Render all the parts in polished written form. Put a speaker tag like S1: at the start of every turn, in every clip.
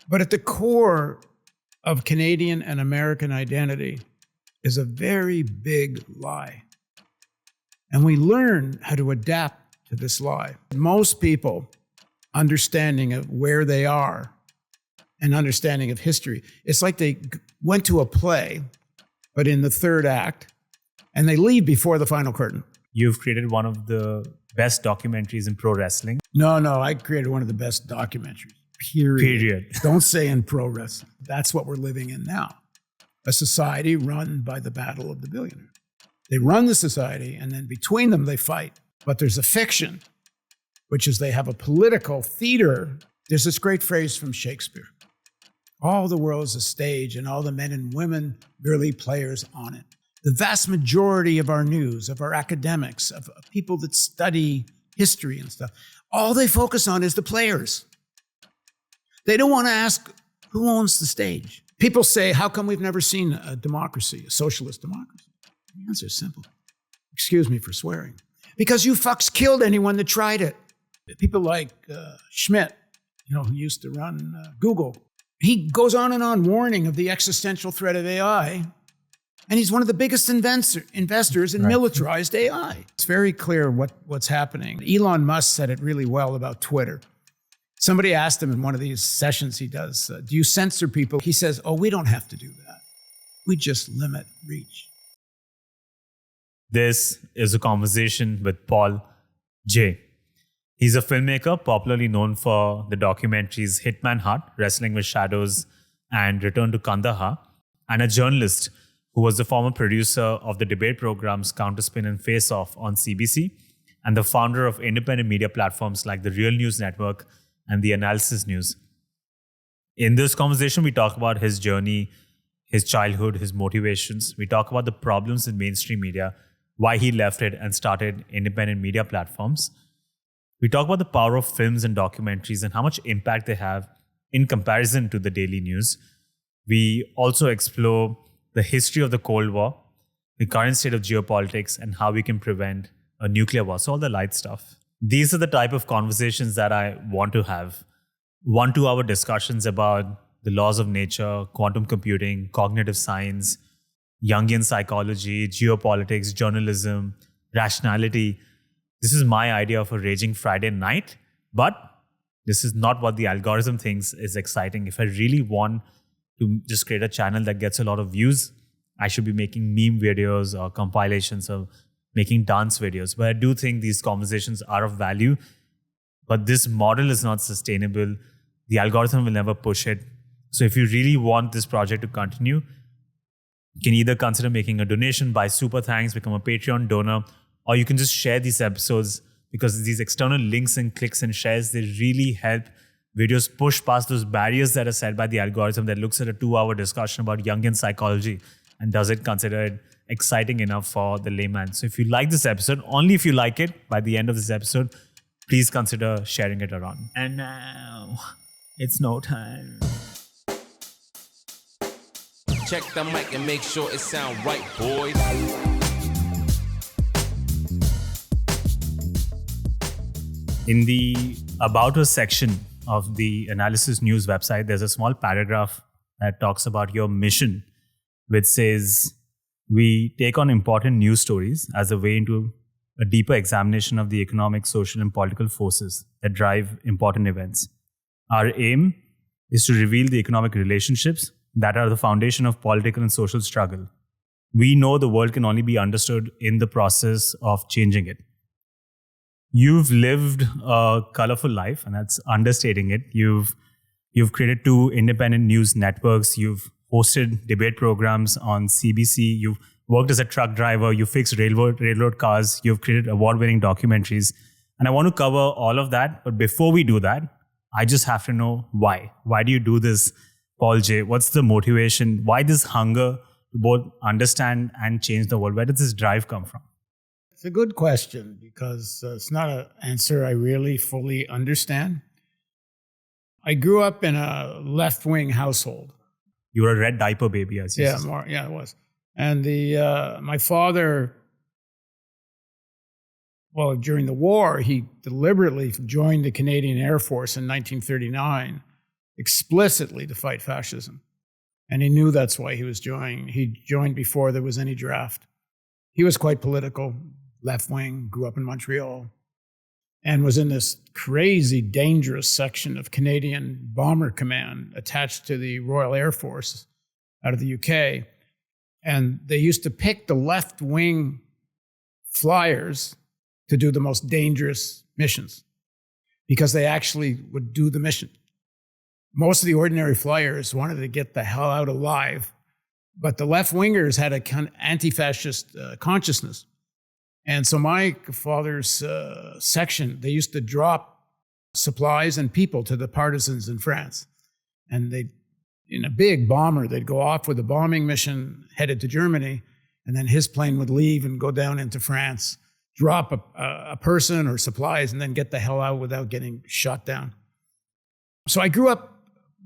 S1: But at the core of Canadian and American identity is a very big lie. And we learn how to adapt to this lie. Most people understanding of where they are and understanding of history, it's like they went to a play, but in the third act, and they leave before the final curtain.
S2: You've created one of the best documentaries in pro wrestling.
S1: No, I created one of the best documentaries, period. Don't say in pro wrestling. That's what we're living in now. A society run by the battle of the billionaire. They run the society, and then between them they fight. But there's a fiction, which is they have a political theater. There's this great phrase from Shakespeare. All the world is a stage, and all the men and women merely players on it. The vast majority of our news, of our academics, of people that study history and stuff, all they focus on is the players. They don't want to ask who owns the stage. People say, how come we've never seen a democracy, a socialist democracy? The answer is simple. Excuse me for swearing. Because you fucks killed anyone that tried it. People like Schmidt, who used to run Google, he goes on and on warning of the existential threat of AI. And he's one of the biggest investors in militarized AI. It's very clear what's happening. Elon Musk said it really well about Twitter. Somebody asked him in one of these sessions he does, do you censor people? He says, we don't have to do that. We just limit reach.
S2: This is a conversation with Paul J. He's a filmmaker popularly known for the documentaries Hitman Heart, Wrestling with Shadows, and Return to Kandahar, and a journalist who was the former producer of the debate programs Counterspin and Face Off on CBC, and the founder of independent media platforms like the Real News Network and the Analysis News. In this conversation, we talk about his journey, his childhood, his motivations. We talk about the problems in mainstream media, why he left it and started independent media platforms. We talk about the power of films and documentaries and how much impact they have in comparison to the daily news. We also explore the history of the Cold War, the current state of geopolitics, and how we can prevent a nuclear war. So all the light stuff. These are the type of conversations that I want to have. 1-2 hour discussions about the laws of nature, quantum computing, cognitive science, Jungian psychology, geopolitics, journalism, rationality. This is my idea of a raging Friday night, but this is not what the algorithm thinks is exciting. If I really want to just create a channel that gets a lot of views, I should be making meme videos or compilations or making dance videos. But I do think these conversations are of value, but this model is not sustainable. The algorithm will never push it. So if you really want this project to continue, you can either consider making a donation, buy super thanks, become a Patreon donor, or you can just share these episodes, because these external links and clicks and shares, they really help videos push past those barriers that are set by the algorithm that looks at a 2-hour discussion about Jungian psychology and does it consider it exciting enough for the layman. So if you like this episode, only if you like it, by the end of this episode, please consider sharing it around. And now, it's no time.
S3: Check the mic and make sure it sound right, boys.
S2: In the About Us section of the Analysis News website, there's a small paragraph that talks about your mission, which says, we take on important news stories as a way into a deeper examination of the economic, social, and political forces that drive important events. Our aim is to reveal the economic relationships that are the foundation of political and social struggle. We know the world can only be understood in the process of changing it. You've lived a colorful life, and that's understating it. You've created 2 independent news networks. You've hosted debate programs on CBC. You've worked as a truck driver. You fixed railroad cars. You've created award-winning documentaries. And I want to cover all of that. But before we do that, I just have to know why. Why do you do this, Paul J? What's the motivation? Why this hunger to both understand and change the world? Where does this drive come from?
S1: It's a good question, because it's not an answer I really fully understand. I grew up in a left-wing household.
S2: You were a red diaper baby, as you said.
S1: Yeah, it was. And my father, during the war, he deliberately joined the Canadian Air Force in 1939 explicitly to fight fascism. And he knew that's why he was joining. He joined before there was any draft. He was quite political, left-wing, grew up in Montreal, and was in this crazy, dangerous section of Canadian Bomber Command attached to the Royal Air Force out of the UK. And they used to pick the left-wing flyers to do the most dangerous missions because they actually would do the mission. Most of the ordinary flyers wanted to get the hell out alive, but the left-wingers had a kind of anti-fascist consciousness. And so my father's section, they used to drop supplies and people to the partisans in France. And they, in a big bomber, they'd go off with a bombing mission headed to Germany, and then his plane would leave and go down into France, drop a person or supplies, and then get the hell out without getting shot down. So I grew up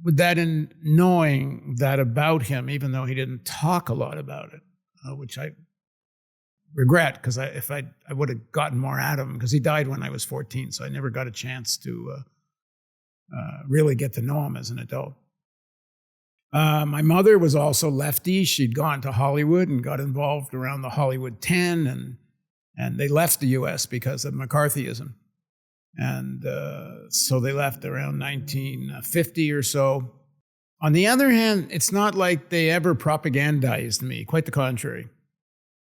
S1: with that and knowing that about him, even though he didn't talk a lot about it, which I regret, because I would have gotten more out of him, because he died when I was 14, so I never got a chance to really get to know him as an adult. My mother was also lefty. She'd gone to Hollywood and got involved around the Hollywood 10, and they left the U.S. because of McCarthyism. And so they left around 1950 or so. On the other hand, it's not like they ever propagandized me. Quite the contrary.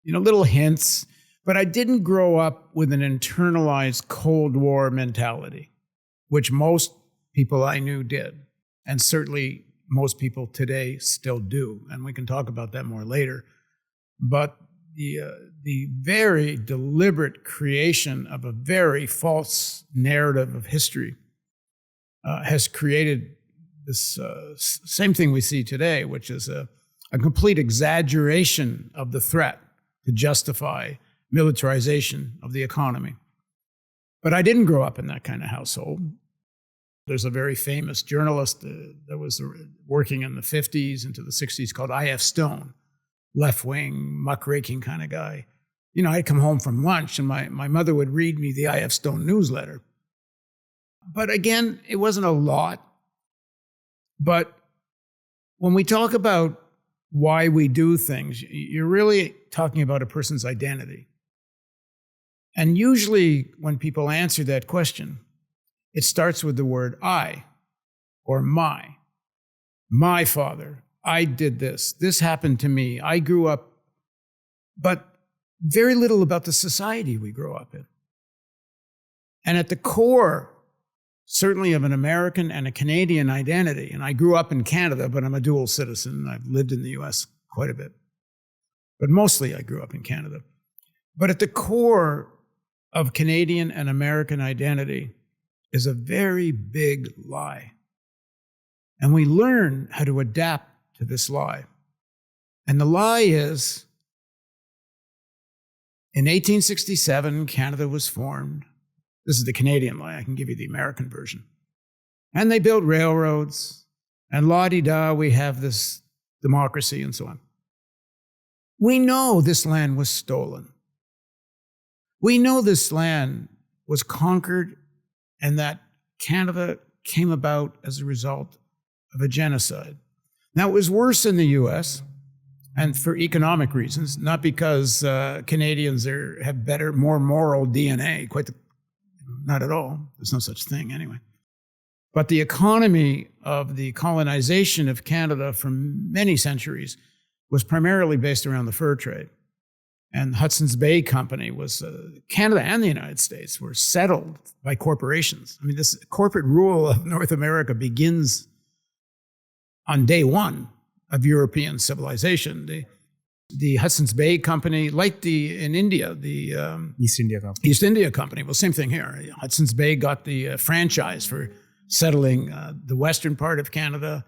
S1: Little hints, but I didn't grow up with an internalized Cold War mentality, which most people I knew did. And certainly most people today still do. And we can talk about that more later. But the very deliberate creation of a very false narrative of history has created this same thing we see today, which is a complete exaggeration of the threat to justify militarization of the economy. But I didn't grow up in that kind of household. There's a very famous journalist that was working in the 50s into the 60s called I.F. Stone, left-wing, muckraking kind of guy. I'd come home from lunch and my mother would read me the I.F. Stone newsletter. But again, it wasn't a lot. But when we talk about why we do things, you're really talking about a person's identity. And usually when people answer that question, it starts with the word I or my. My father, I did this. This happened to me. I grew up, but very little about the society we grow up in. And at the core, certainly of an American and a Canadian identity, and I grew up in Canada, but I'm a dual citizen. I've lived in the US quite a bit. But mostly I grew up in Canada. But at the core of Canadian and American identity is a very big lie. And we learn how to adapt to this lie. And the lie is, in 1867, Canada was formed. This is the Canadian lie. I can give you the American version. And they built railroads, and la-di-da, we have this democracy and so on. We know this land was stolen. We know this land was conquered and that Canada came about as a result of a genocide. Now, it was worse in the US, and for economic reasons, not because Canadians have better, more moral DNA, not at all. There's no such thing anyway. But the economy of the colonization of Canada for many centuries was primarily based around the fur trade. And Hudson's Bay Company was, Canada and the United States were settled by corporations. I mean, this corporate rule of North America begins on day one of European civilization. The Hudson's Bay Company, like in India, the
S2: East India Company.
S1: East India Company. Well, same thing here. Hudson's Bay got the franchise for settling the western part of Canada.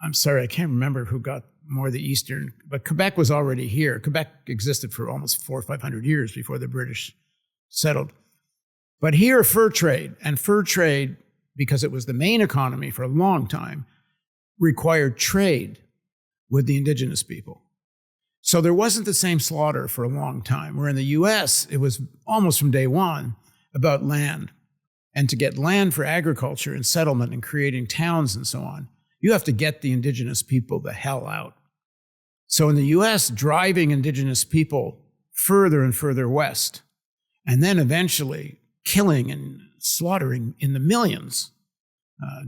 S1: I'm sorry, I can't remember who got more the eastern, but Quebec was already here. Quebec existed for almost 400 or 500 years before the British settled. But here, fur trade, because it was the main economy for a long time, required trade with the indigenous people. So there wasn't the same slaughter for a long time, where in the US, it was almost from day one about land. And to get land for agriculture and settlement and creating towns and so on, you have to get the indigenous people the hell out. So in the US, driving indigenous people further and further west, and then eventually killing and slaughtering in the millions,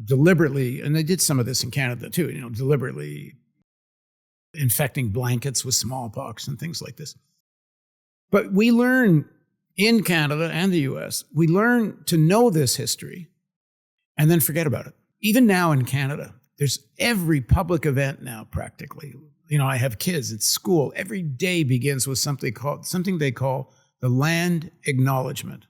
S1: deliberately, and they did some of this in Canada too, deliberately infecting blankets with smallpox and things like this. But we learn in Canada and the US, we learn to know this history and then forget about it. Even now in Canada, there's every public event now practically. I have kids at school. Every day begins with something they call the land acknowledgement.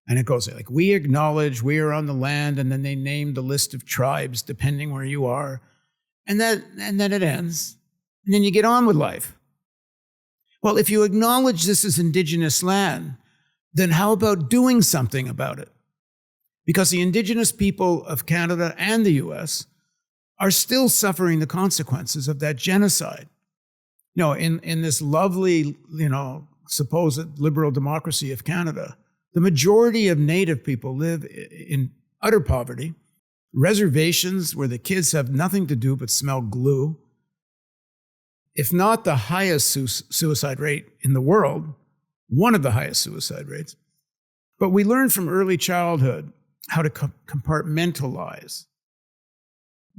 S1: And it goes like, we acknowledge we are on the land, and then they name the list of tribes depending where you are. And then it ends. And then you get on with life. Well, if you acknowledge this as indigenous land, then how about doing something about it? Because the indigenous people of Canada and the US are still suffering the consequences of that genocide. In this lovely, supposed liberal democracy of Canada, the majority of Native people live in utter poverty, reservations where the kids have nothing to do but smell glue. If not the highest suicide rate in the world, one of the highest suicide rates. But we learn from early childhood how to compartmentalize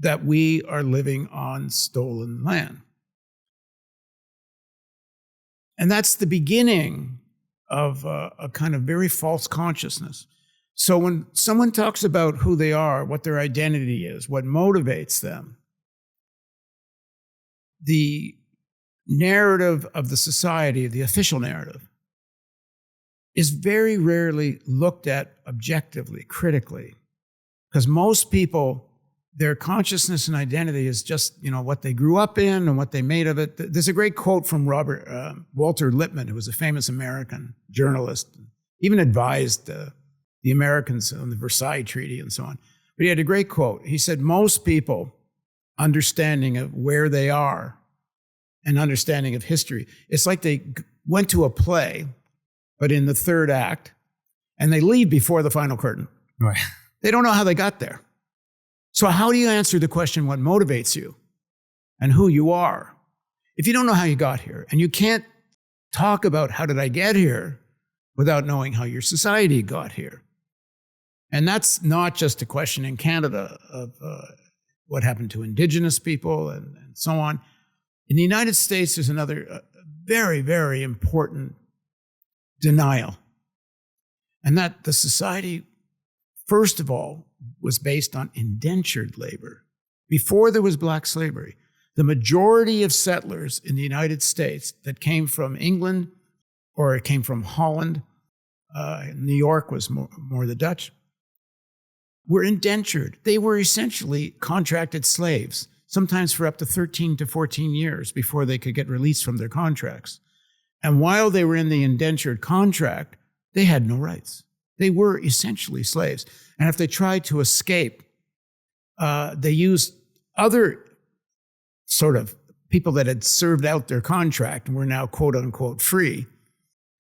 S1: that we are living on stolen land. And that's the beginning of a kind of very false consciousness. So when someone talks about who they are, what their identity is, what motivates them, the narrative of the society, the official narrative, is very rarely looked at objectively, critically. Because most people, their consciousness and identity is just, what they grew up in and what they made of it. There's a great quote from Walter Lippmann, who was a famous American journalist, even advised the Americans on the Versailles Treaty and so on. But he had a great quote. He said, most people understanding of where they are and understanding of history, it's like they went to a play, but in the third act, and they leave before the final curtain.
S2: Right.
S1: They don't know how they got there. So how do you answer the question, what motivates you and who you are, if you don't know how you got here? And you can't talk about how did I get here without knowing how your society got here. And that's not just a question in Canada of what happened to indigenous people and so on. In the United States, there's another very, very important denial. And that the society, first of all, was based on indentured labor. Before there was black slavery, the majority of settlers in the United States that came from England or it came from Holland, New York was more the Dutch, were indentured. They were essentially contracted slaves, sometimes for up to 13 to 14 years before they could get released from their contracts. And while they were in the indentured contract, they had no rights. They were essentially slaves. And if they tried to escape, they used other sort of people that had served out their contract and were now quote unquote free.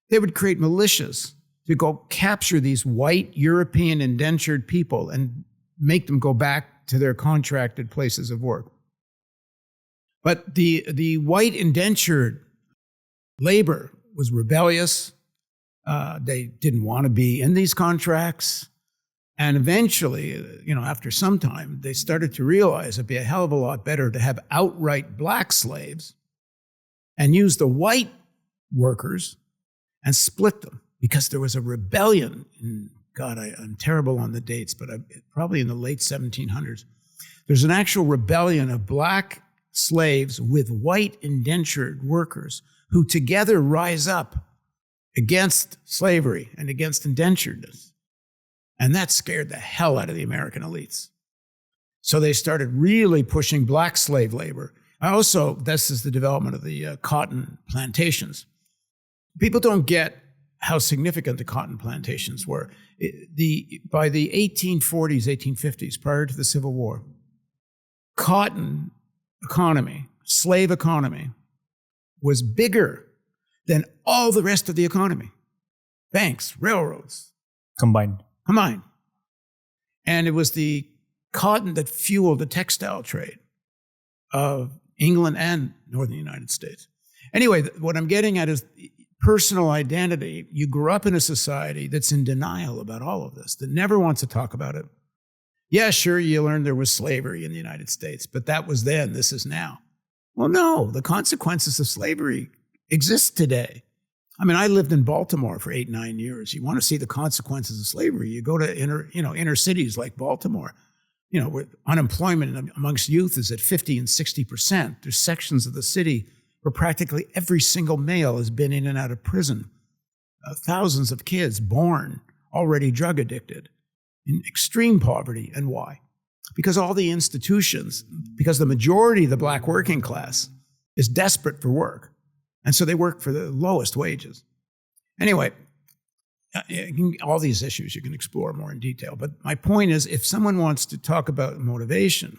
S1: They would create militias to go capture these white European indentured people and make them go back to their contracted places of work. But the white indentured labor was rebellious. They didn't want to be in these contracts. And eventually, after some time, they started to realize it'd be a hell of a lot better to have outright black slaves and use the white workers and split them, because there was a rebellion in, I'm terrible on the dates, but probably in the late 1700s. There's an actual rebellion of black slaves with white indentured workers who together rise up against slavery and against indenturedness. And that scared the hell out of the American elites. So they started really pushing black slave labor. This is the development of the cotton plantations. People don't get how significant the cotton plantations were. By the 1840s, 1850s, prior to the Civil War, cotton economy, slave economy, was bigger than all the rest of the economy. Banks, railroads.
S2: Combined.
S1: And it was the cotton that fueled the textile trade of England and northern United States. Anyway, what I'm getting at is personal identity. You grew up in a society that's in denial about all of this, that never wants to talk about it. Yeah, sure, you learned there was slavery in the United States, but that was then, this is now. Well, no, the consequences of slavery exist today. I mean, I lived in Baltimore for 8-9 years. You want to see the consequences of slavery, you go to inner cities like Baltimore, where unemployment amongst youth is at 50 and 60%. There's sections of the city where practically every single male has been in and out of prison. Thousands of kids born already drug addicted, in extreme poverty. And why? Because all the institutions, because the majority of the black working class is desperate for work. And so they work for the lowest wages. Anyway, all these issues you can explore more in detail. But my point is, if someone wants to talk about motivation,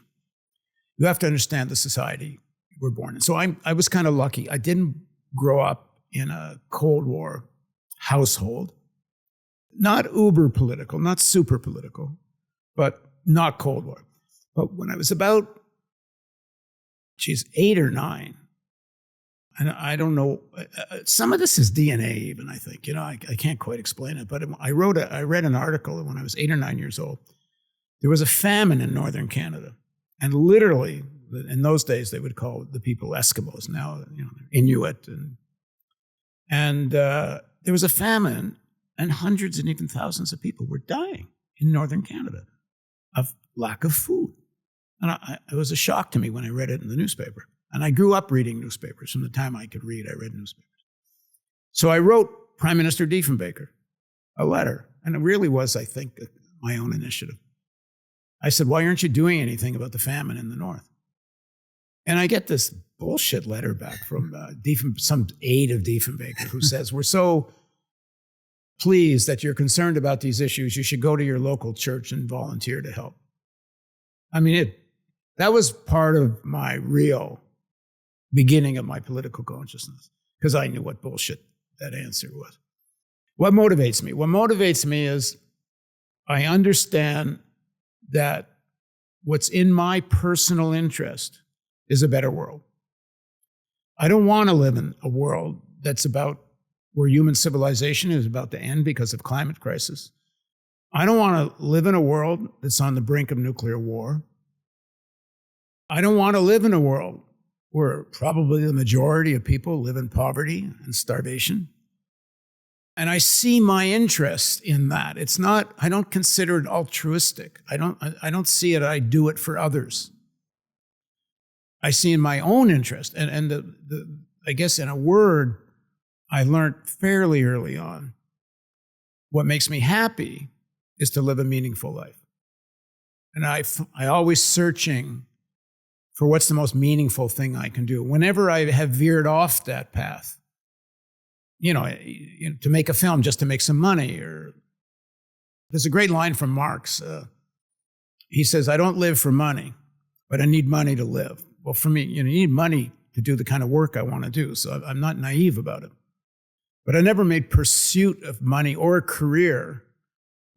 S1: you have to understand the society we're born in. So I was kind of lucky. I didn't grow up in a Cold War household. Not uber political, not super political, but not Cold War. But when I was about, 8 or 9, and I don't know, some of this is DNA even, I think. I can't quite explain it. But I read an article when I was 8 or 9 years old. There was a famine in northern Canada. And literally, in those days, they would call the people Eskimos. Now, Inuit. And there was a famine, and hundreds and even thousands of people were dying in northern Canada of lack of food. And it was a shock to me when I read it in the newspaper. And I grew up reading newspapers. From the time I could read, I read newspapers. So I wrote Prime Minister Diefenbaker a letter. And it really was, I think, my own initiative. I said, why aren't you doing anything about the famine in the North? And I get this bullshit letter back from some aide of Diefenbaker who says, we're so pleased that you're concerned about these issues. You should go to your local church and volunteer to help. I mean, that was part of my real beginning of my political consciousness, because I knew what bullshit that answer was. What motivates me? What motivates me is I understand that what's in my personal interest is a better world. I don't want to live in a world that's about where human civilization is about to end because of climate crisis. I don't want to live in a world that's on the brink of nuclear war. I don't want to live in a world where probably the majority of people live in poverty and starvation. And I see my interest in that. It's not, I don't consider it altruistic. I don't see it, I do it for others. I see in my own interest. And I guess in a word, I learned fairly early on, what makes me happy is to live a meaningful life. And I always searching for what's the most meaningful thing I can do. Whenever I have veered off that path, to make a film just to make some money, or there's a great line from Marx. He says, I don't live for money, but I need money to live. Well, for me, you need money to do the kind of work I want to do. So I'm not naive about it. But I never made pursuit of money or a career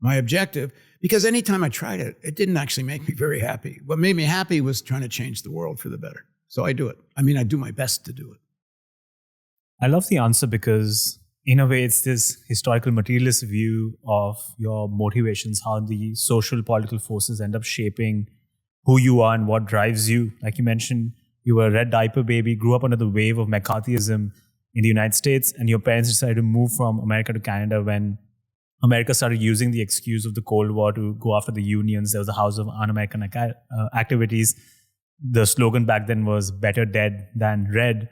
S1: my objective, because anytime I tried it, it didn't actually make me very happy. What made me happy was trying to change the world for the better. So I do it. I mean, I do my best to do it.
S2: I love the answer because, in a way, it's this historical materialist view of your motivations, how the social, political forces end up shaping who you are and what drives you. Like you mentioned, you were a red diaper baby, grew up under the wave of McCarthyism in the United States, and your parents decided to move from America to Canada when America started using the excuse of the Cold War to go after the unions. There was a House of Un-American Activities. The slogan back then was better dead than red.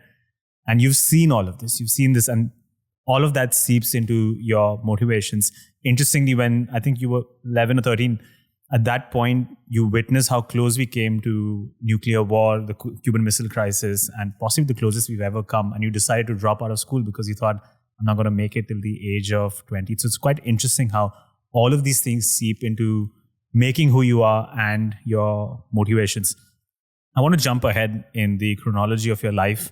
S2: And you've seen all of this. You've seen this, and all of that seeps into your motivations. Interestingly, when I think you were 11 or 13, at that point, you witnessed how close we came to nuclear war, the Cuban Missile Crisis, and possibly the closest we've ever come. And you decided to drop out of school because you thought, I'm not going to make it till the age of 20. So it's quite interesting how all of these things seep into making who you are and your motivations. I want to jump ahead in the chronology of your life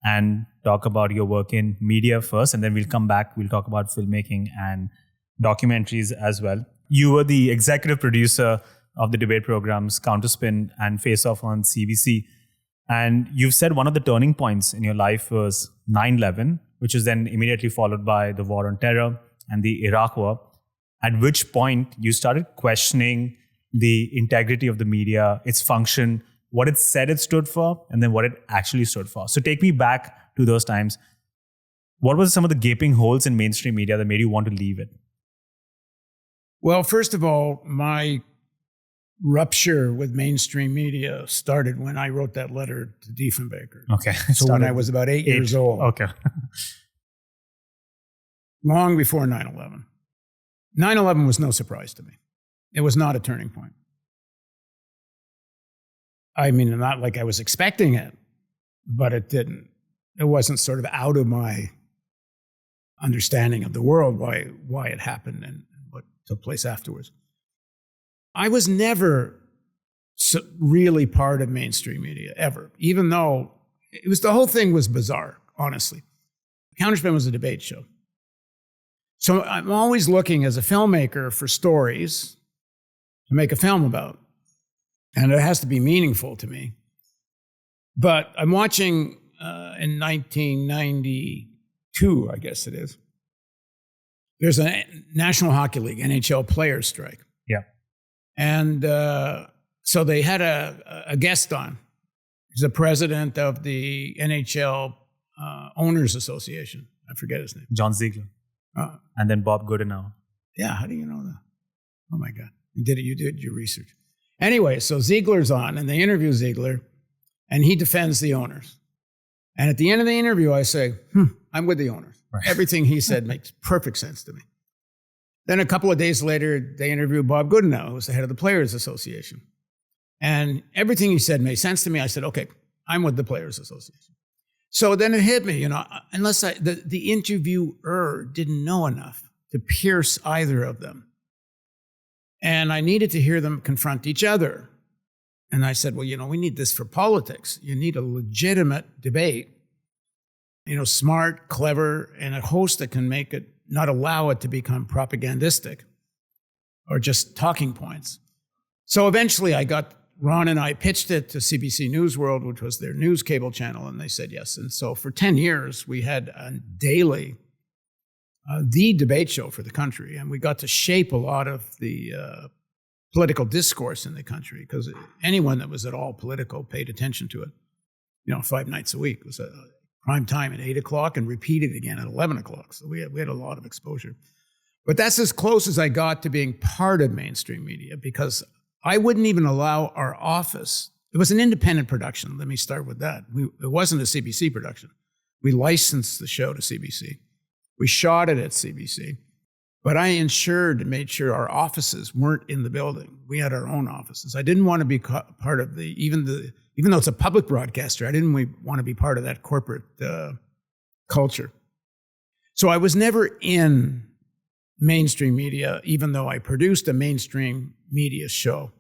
S2: and talk about your work in media first, and then we'll come back. We'll talk about filmmaking and documentaries as well. You were the executive producer of the debate programs Counterspin and Face Off on CBC. And you've said one of the turning points in your life was 9/11, which was then immediately followed by the War on Terror and the Iraq War, at which point you started questioning the integrity of the media, its function, what it said it stood for, and then what it actually stood for. So take me back to those times. What were some of the gaping holes in mainstream media that made you want to leave it?
S1: Well, first of all, my rupture with mainstream media started when I wrote that letter to Diefenbaker.
S2: Okay.
S1: So when I was about 8 years old.
S2: Okay.
S1: Long before 9/11. 9/11 was no surprise to me. It was not a turning point. I mean, not like I was expecting it, but it didn't. It wasn't sort of out of my understanding of the world why it happened and what took place afterwards. I was never really part of mainstream media, ever, even though the whole thing was bizarre, honestly. Counterspin was a debate show. So I'm always looking as a filmmaker for stories to make a film about. And it has to be meaningful to me. But I'm watching in 1992, I guess it is, there's a National Hockey League, NHL players strike.
S2: Yeah.
S1: And so they had a guest on. He's the president of the NHL Owners Association. I forget his name.
S2: John Ziegler. And then Bob Goodenow.
S1: Yeah, how do you know that? Oh my God. You did your research. Anyway, so Ziegler's on and they interview Ziegler and he defends the owners. And at the end of the interview, I say, I'm with the owners. Right. Everything he said makes perfect sense to me. Then a couple of days later, they interview Bob Goodenow, who's the head of the Players Association. And everything he said made sense to me. I said, okay, I'm with the Players Association. So then it hit me, unless the interviewer didn't know enough to pierce either of them. And I needed to hear them confront each other. And I said, well, we need this for politics. You need a legitimate debate, smart, clever, and a host that can make it, not allow it to become propagandistic or just talking points. So eventually Ron and I pitched it to CBC News World, which was their news cable channel, and they said yes. And so for 10 years, we had a daily, the debate show for the country, and we got to shape a lot of the political discourse in the country, because anyone that was at all political paid attention to it. 5 nights a week. It was a prime time at 8 o'clock and repeated again at 11 o'clock. So we had a lot of exposure. But that's as close as I got to being part of mainstream media, because I wouldn't even allow our office. It was an independent production. Let me start with that. It wasn't a CBC production. We licensed the show to CBC. We shot it at CBC. But I made sure our offices weren't in the building. We had our own offices. I didn't want to be part of even though it's a public broadcaster, I didn't want to be part of that corporate culture. So I was never in mainstream media, even though I produced a mainstream media show.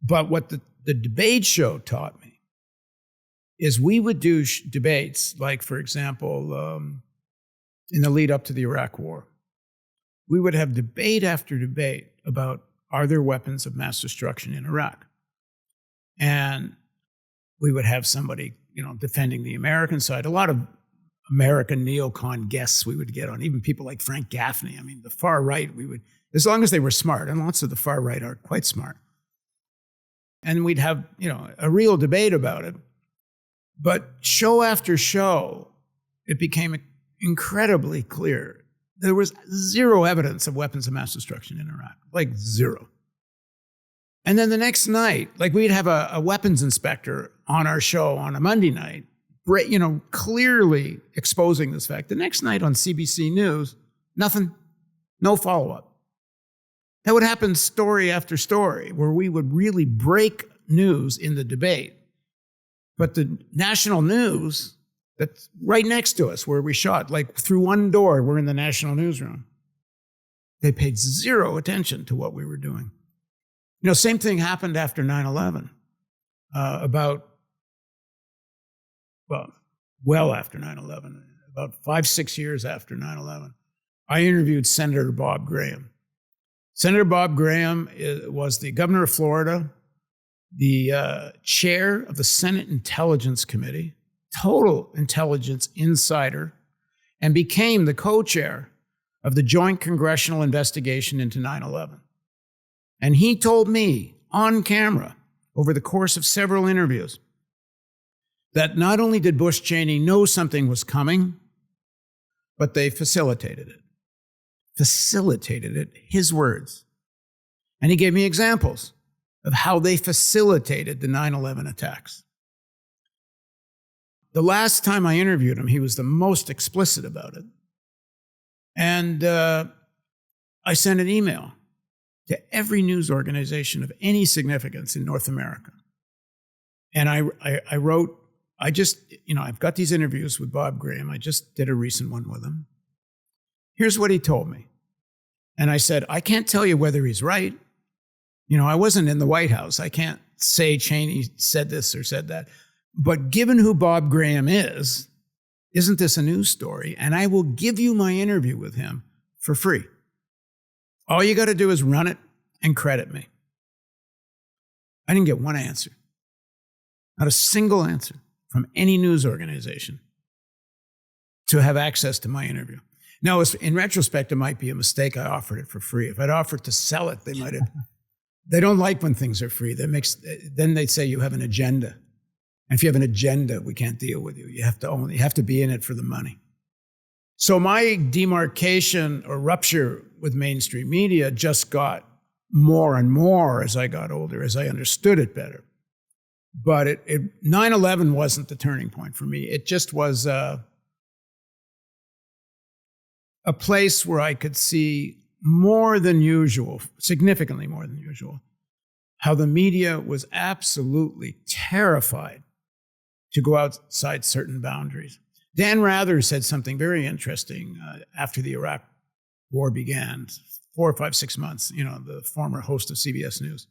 S1: But what the debate show taught me is we would do debates, like, for example, in the lead up to the Iraq War. We would have debate after debate about, are there weapons of mass destruction in Iraq? And we would have somebody, defending the American side. A lot of American neocon guests we would get on, even people like Frank Gaffney. I mean, the far right, as long as they were smart, and lots of the far right are quite smart. And we'd have, a real debate about it. But show after show, it became incredibly clear there was zero evidence of weapons of mass destruction in Iraq, like zero. And then the next night, we'd have a weapons inspector on our show on a Monday night, clearly exposing this fact. The next night on CBC News, nothing, no follow-up. That would happen story after story, where we would really break news in the debate. But the national news that's right next to us, where we shot, through one door, we're in the national newsroom. They paid zero attention to what we were doing. Same thing happened after 9/11, well after 9/11, about 5-6 years after 9/11. I interviewed Senator Bob Graham, Senator Bob Graham was the governor of Florida, the chair of the Senate Intelligence Committee, total intelligence insider, and became the co-chair of the Joint Congressional Investigation into 9/11. And he told me on camera over the course of several interviews that not only did Bush Cheney know something was coming, but they facilitated it. Facilitated it, his words. And he gave me examples of how they facilitated the 9/11 attacks. The last time I interviewed him, he was the most explicit about it. And I sent an email to every news organization of any significance in North America. And I wrote, I've got these interviews with Bob Graham. I just did a recent one with him. Here's what he told me. And I said, I can't tell you whether he's right. I wasn't in the White House. I can't say Cheney said this or said that. But given who Bob Graham is, isn't this a news story? And I will give you my interview with him for free. All you got to do is run it and credit me. I didn't get one answer. Not a single answer from any news organization to have access to my interview. Now, in retrospect, it might be a mistake I offered it for free. If I'd offered to sell it, they might have. They don't like when things are free. Then they'd say you have an agenda. And if you have an agenda, we can't deal with you. You have to be in it for the money. So my demarcation or rupture with mainstream media just got more and more as I got older, as I understood it better. But 9/11 wasn't the turning point for me. It just was a place where I could see more than usual, significantly more than usual, how the media was absolutely terrified to go outside certain boundaries. Dan Rather said something very interesting after the Iraq war began, 4 or 5, 6 months, the former host of CBS News.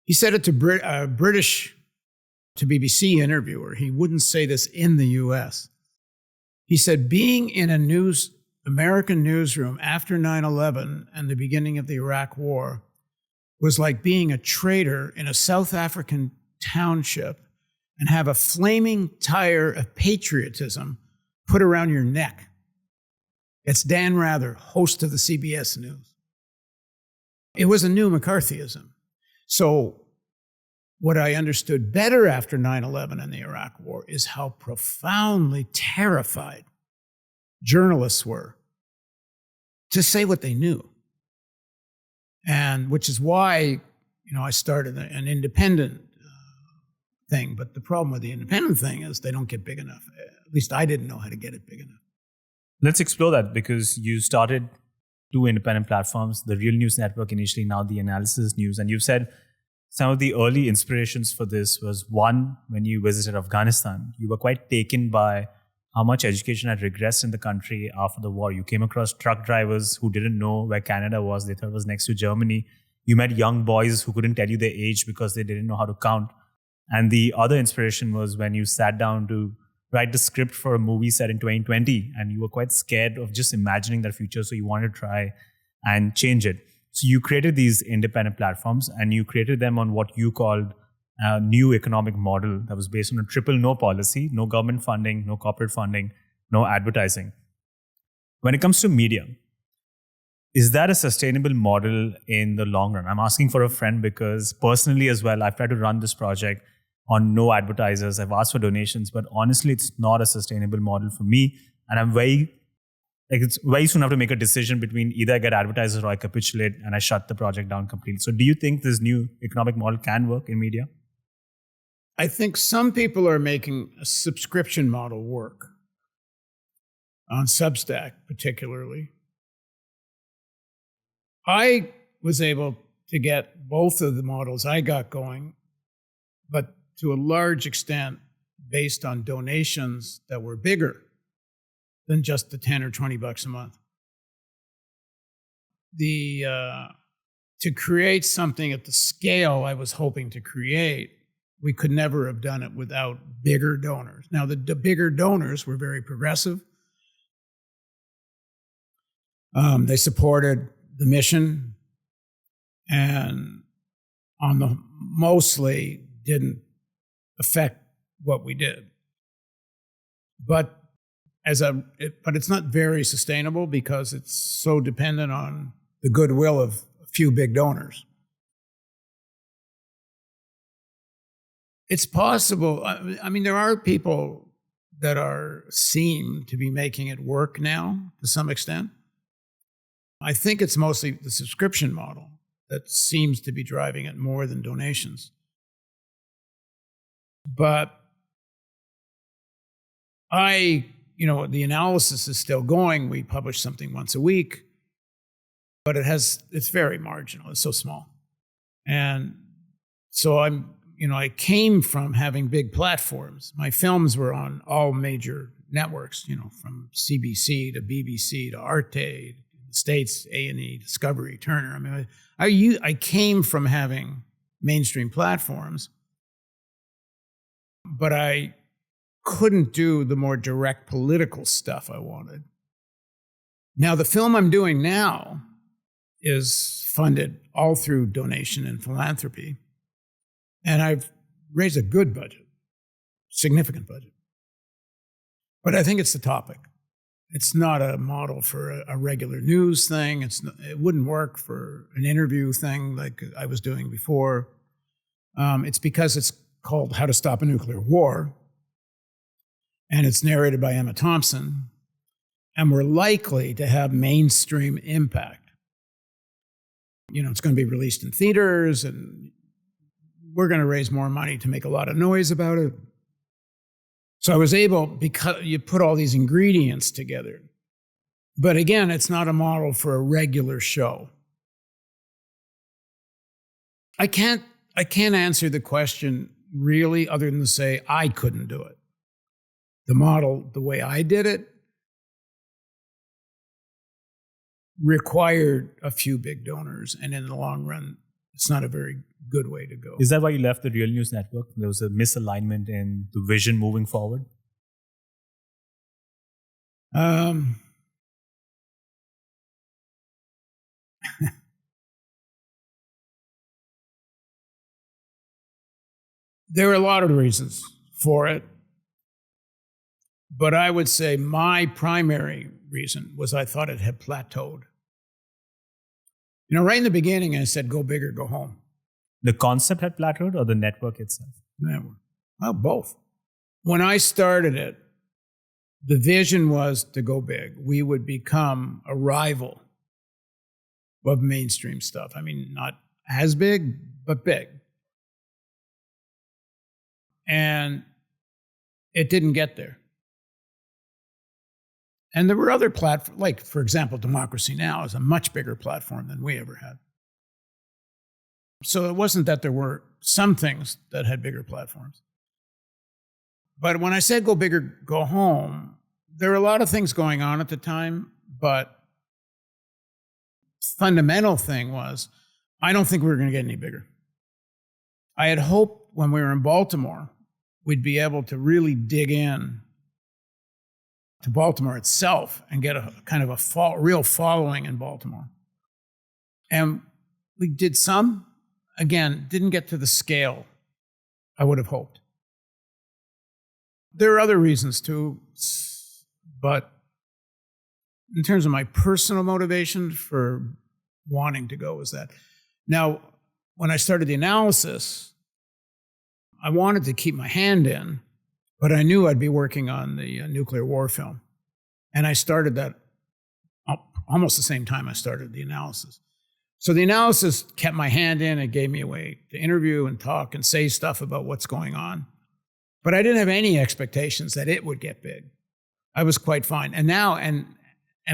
S1: He said it to BBC interviewer. He wouldn't say this in the US. He said, being in a American newsroom after 9/11 and the beginning of the Iraq war was like being a trader in a South African township and have a flaming tire of patriotism put around your neck. It's Dan Rather, host of the CBS News. It was a new McCarthyism. So what I understood better after 9/11 and the Iraq war is how profoundly terrified journalists were to say what they knew. And which is why, I started an independent thing. But the problem with the independent thing is they don't get big enough. At least I didn't know how to get it big enough.
S2: Let's explore that, because you started 2 independent platforms, the Real News Network initially, now the Analysis News. And you've said some of the early inspirations for this was, one, when you visited Afghanistan, you were quite taken by how much education had regressed in the country after the war. You came across truck drivers who didn't know where Canada was. They thought it was next to Germany. You met young boys who couldn't tell you their age because they didn't know how to count. And the other inspiration was when you sat down to write the script for a movie set in 2020, and you were quite scared of just imagining that future, so you wanted to try and change it. So you created these independent platforms, and you created them on what you called a new economic model that was based on a triple no policy: no government funding, no corporate funding, no advertising. When it comes to media, is that a sustainable model in the long run? I'm asking for a friend because personally as well, I've tried to run this project on no advertisers. I've asked for donations, but honestly, it's not a sustainable model for me. And I'm it's very soon have to make a decision between either I get advertisers or I capitulate and I shut the project down completely. So do you think this new economic model can work in media?
S1: I think some people are making a subscription model work, on Substack particularly. I was able to get both of the models I got going, but to a large extent based on donations that were bigger than just the 10 or 20 bucks a month. To create something at the scale I was hoping to create, we could never have done it without bigger donors. Now, the bigger donors were very progressive. They supported the mission. and mostly didn't affect what we did. But it's not very sustainable because it's so dependent on the goodwill of a few big donors. It's possible. I mean, there are people that seem to be making it work now to some extent. I think it's mostly the subscription model that seems to be driving it more than donations. But the analysis is still going. We publish something once a week, but it's very marginal. It's so small. And so I came from having big platforms. My films were on all major networks, from CBC to BBC to Arte, the States, A&E, Discovery, Turner. I mean, I came from having mainstream platforms, but I couldn't do the more direct political stuff I wanted. Now, the film I'm doing now is funded all through donation and philanthropy. And I've raised a good budget, significant budget. But I think it's the topic. It's not a model for a regular news thing. It wouldn't work for an interview thing like I was doing before. It's because it's called How to Stop a Nuclear War. And it's narrated by Emma Thompson. And we're likely to have mainstream impact. It's going to be released in theaters, and we're going to raise more money to make a lot of noise about it. So I was able, because you put all these ingredients together. But again, it's not a model for a regular show. I can't answer the question really other than to say I couldn't do it. The model, the way I did it, required a few big donors, and in the long run, it's not a very good way to go.
S2: Is that why you left the Real News Network? There was a misalignment in the vision moving forward?
S1: There are a lot of reasons for it. But I would say my primary reason was I thought it had plateaued. Right in the beginning, I said, go big or go home.
S2: The concept had plateaued or the network itself?
S1: Well, both. When I started it, the vision was to go big. We would become a rival of mainstream stuff. I mean, not as big, but big. And it didn't get there. And there were other platforms, like, for example, Democracy Now! Is a much bigger platform than we ever had. So it wasn't that there were some things that had bigger platforms. But when I said go big or go home, there were a lot of things going on at the time, but fundamental thing was, I don't think we were going to get any bigger. I had hoped when we were in Baltimore, we'd be able to really dig in to Baltimore itself and get a kind of a real following in Baltimore. And we did some, again, didn't get to the scale I would have hoped. There are other reasons too, but in terms of my personal motivation for wanting to go was that. Now, when I started the analysis, I wanted to keep my hand in, but I knew I'd be working on the nuclear war film. And I started that almost the same time I started the analysis. So the analysis kept my hand in. It gave me a way to interview and talk and say stuff about what's going on. But I didn't have any expectations that it would get big. I was quite fine. And now, and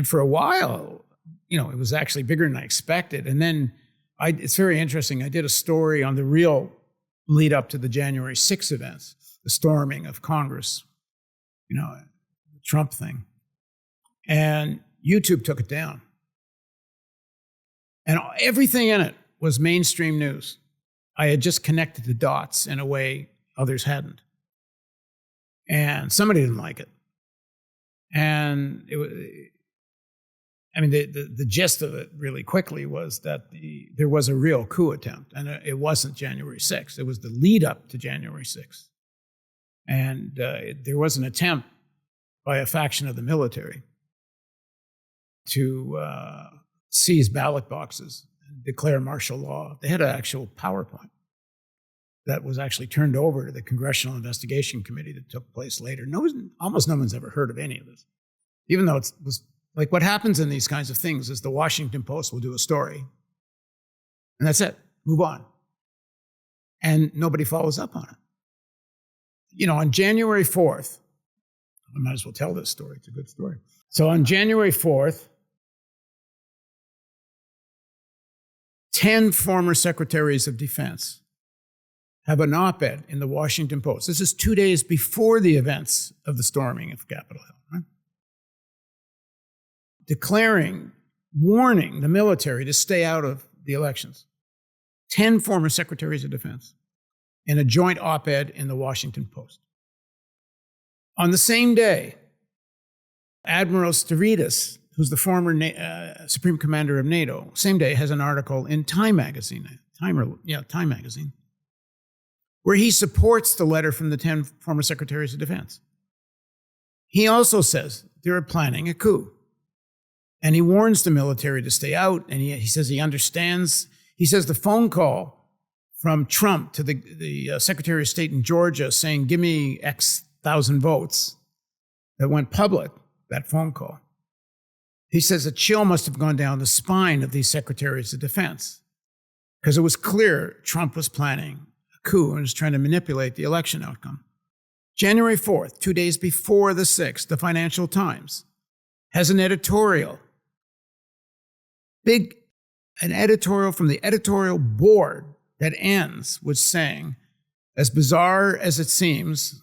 S1: for a while, it was actually bigger than I expected. And then it's very interesting. I did a story on the real lead up to the January 6th events, the storming of Congress, the Trump thing. And YouTube took it down. And everything in it was mainstream news. I had just connected the dots in a way others hadn't. And somebody didn't like it. And I mean, the gist of it really quickly was that there was a real coup attempt, and it wasn't January 6th. It was the lead up to January 6th. And there was an attempt by a faction of the military to seize ballot boxes and declare martial law. They had an actual PowerPoint that was actually turned over to the Congressional Investigation Committee that took place later. Almost no one's ever heard of any of this, even though it was like what happens in these kinds of things is the Washington Post will do a story, and that's it, move on. And nobody follows up on it. You know, on January 4th, I might as well tell this story, it's a good story. So on January 4th, 10 former secretaries of defense have an op-ed in the Washington Post. This is 2 days before the events of the storming of Capitol Hill, right? Warning the military to stay out of the elections. 10 former secretaries of defense in a joint op-ed in the Washington Post. On the same day, Admiral Stavridis, who's the former Supreme Commander of NATO, same day has an article in Time magazine, Time magazine, where he supports the letter from the 10 former secretaries of defense. He also says they're planning a coup. And he warns the military to stay out, and he says he understands. He says the phone call from Trump to the Secretary of State in Georgia saying, give me X thousand votes, that went public, that phone call. He says a chill must have gone down the spine of these secretaries of defense because it was clear Trump was planning a coup and was trying to manipulate the election outcome. January 4th, 2 days before the 6th, the Financial Times has an editorial. An editorial from the editorial board that ends with saying, as bizarre as it seems,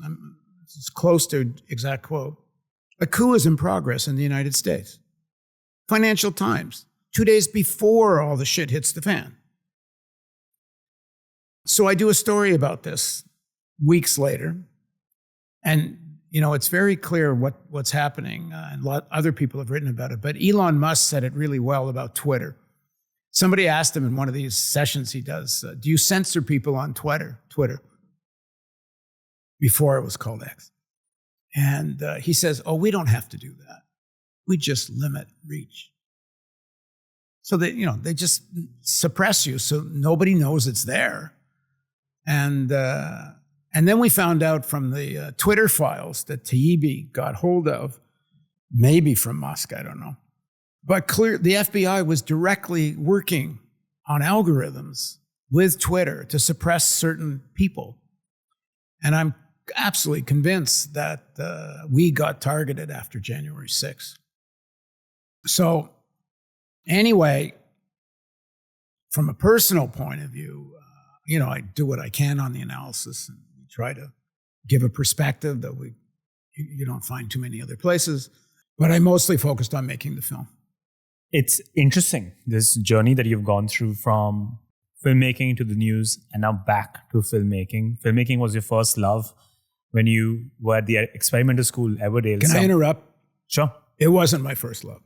S1: it's close to exact quote, a coup is in progress in the United States. Financial Times, 2 days before all the shit hits the fan. So I do a story about this weeks later, and it's very clear what's happening, and other people have written about it, but Elon Musk said it really well about Twitter. Somebody asked him in one of these sessions he does, do you censor people on Twitter? Before it was called X. And he says, we don't have to do that. We just limit reach. So they just suppress you so nobody knows it's there. And then we found out from the Twitter files that Taibbi got hold of, maybe from Musk, I don't know. But the FBI was directly working on algorithms with Twitter to suppress certain people. And I'm absolutely convinced that we got targeted after January 6th. So anyway, from a personal point of view, I do what I can on the analysis and try to give a perspective that you don't find too many other places. But I mostly focused on making the film.
S2: It's interesting, this journey that you've gone through from filmmaking to the news and now back to filmmaking. Filmmaking was your first love when you were at the experimental school, Everdale.
S1: Can I interrupt?
S2: Sure.
S1: It wasn't my first love.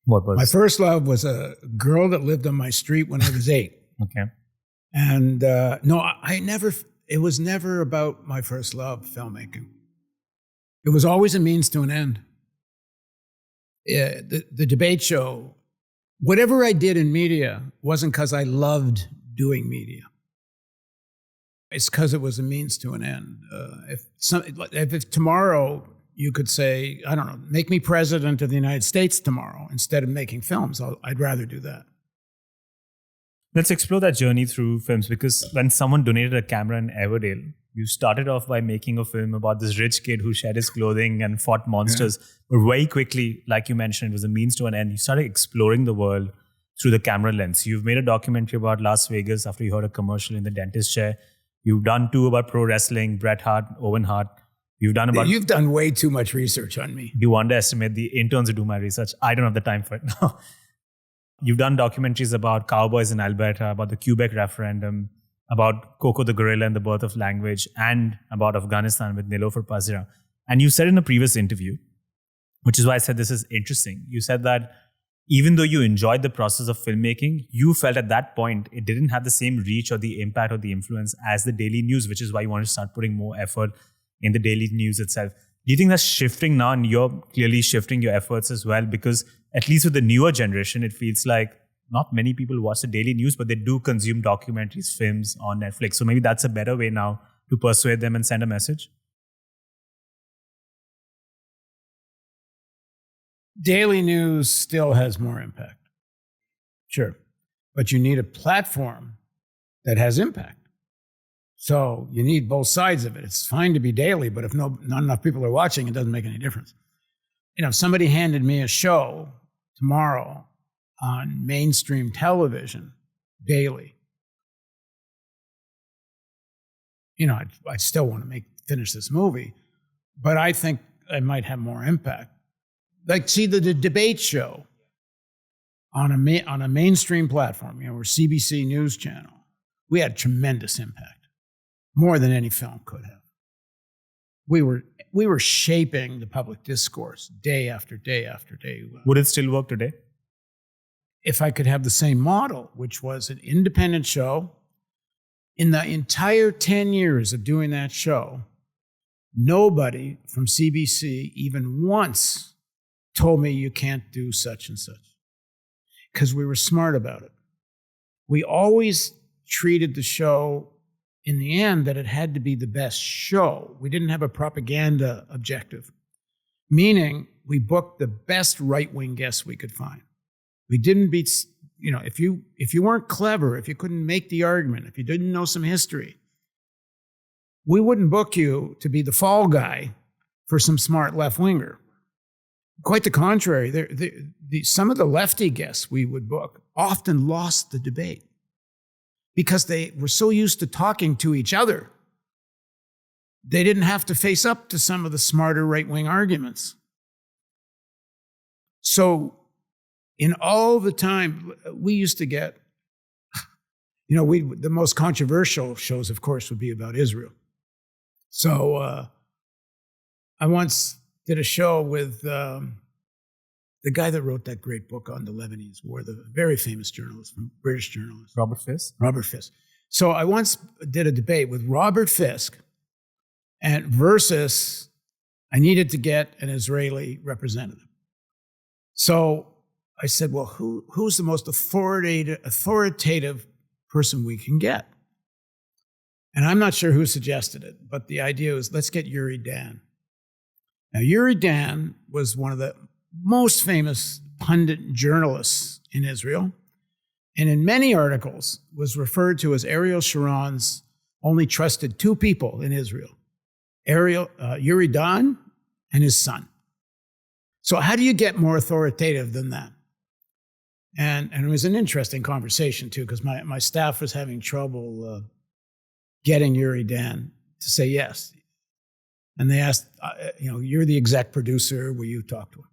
S2: What was?
S1: My first love was a girl that lived on my street when I was 8.
S2: Okay.
S1: And it was never about my first love, filmmaking. It was always a means to an end. The debate show, whatever I did in media wasn't because I loved doing media. It's because it was a means to an end. If tomorrow you could say, I don't know, make me president of the United States tomorrow instead of making films, I'd rather do that.
S2: Let's explore that journey through films, because when someone donated a camera in Everdale, you started off by making a film about this rich kid who shed his clothing and fought monsters. Yeah. But very quickly, like you mentioned, it was a means to an end. You started exploring the world through the camera lens. You've made a documentary about Las Vegas after you heard a commercial in the dentist chair. You've done 2 about pro wrestling, Bret Hart, Owen Hart. You've done
S1: way too much research on me.
S2: You underestimate the interns who do my research. I don't have the time for it now. You've done documentaries about cowboys in Alberta, about the Quebec referendum, about Coco the gorilla and the birth of language, and about Afghanistan with Nilofer Pazira. And you said in a previous interview which is why I said this is interesting. You said that even though you enjoyed the process of filmmaking, you felt at that point it didn't have the same reach or the impact or the influence as the daily news, which is why you want to start putting more effort in the daily news itself. Do you think that's shifting now, and you're clearly shifting your efforts as well? Because at least with the newer generation, it feels like not many people watch the daily news, but they do consume documentaries, films on Netflix. So maybe that's a better way now to persuade them and send a message.
S1: Daily news still has more impact. Sure. But you need a platform that has impact. So you need both sides of it. It's fine to be daily, but if not enough people are watching, it doesn't make any difference. You know, if somebody handed me a show tomorrow on mainstream television daily, you know, I'd still want to finish this movie, but I think I might have more impact. Like, see, the debate show on a mainstream platform, you know, or CBC News Channel, we had tremendous impact, more than any film could have. We were shaping the public discourse day after day after day.
S2: Would it still work today?
S1: If I could have the same model, which was an independent show, in the entire 10 years of doing that show, nobody from CBC even once told me you can't do such and such, because we were smart about it. We always treated the show in the end that it had to be the best show. We didn't have a propaganda objective, meaning we booked the best right-wing guests we could find. We didn't beat, you know, if you weren't clever, if you couldn't make the argument, if you didn't know some history, we wouldn't book you to be the fall guy for some smart left-winger. Quite the contrary. Some of the lefty guests we would book often lost the debate because they were so used to talking to each other. They didn't have to face up to some of the smarter right-wing arguments. So in all the time, we used to get, you know, the most controversial shows, of course, would be about Israel. So I once did a show with the guy that wrote that great book on the Lebanese War, the very famous journalist, British journalist.
S2: Robert Fisk?
S1: Robert Fisk. So I once did a debate with Robert Fisk versus I needed to get an Israeli representative. So I said, well, who's the most authoritative person we can get? And I'm not sure who suggested it, but the idea was, let's get Yuri Dan. Now, Yuri Dan was one of the most famous pundit journalists in Israel, and in many articles was referred to as Ariel Sharon's only trusted two people in Israel, Yuri Dan and his son. So how do you get more authoritative than that? And it was an interesting conversation, too, because my staff was having trouble getting Yuri Dan to say yes. And they asked, you're the exec producer, will you talk to him?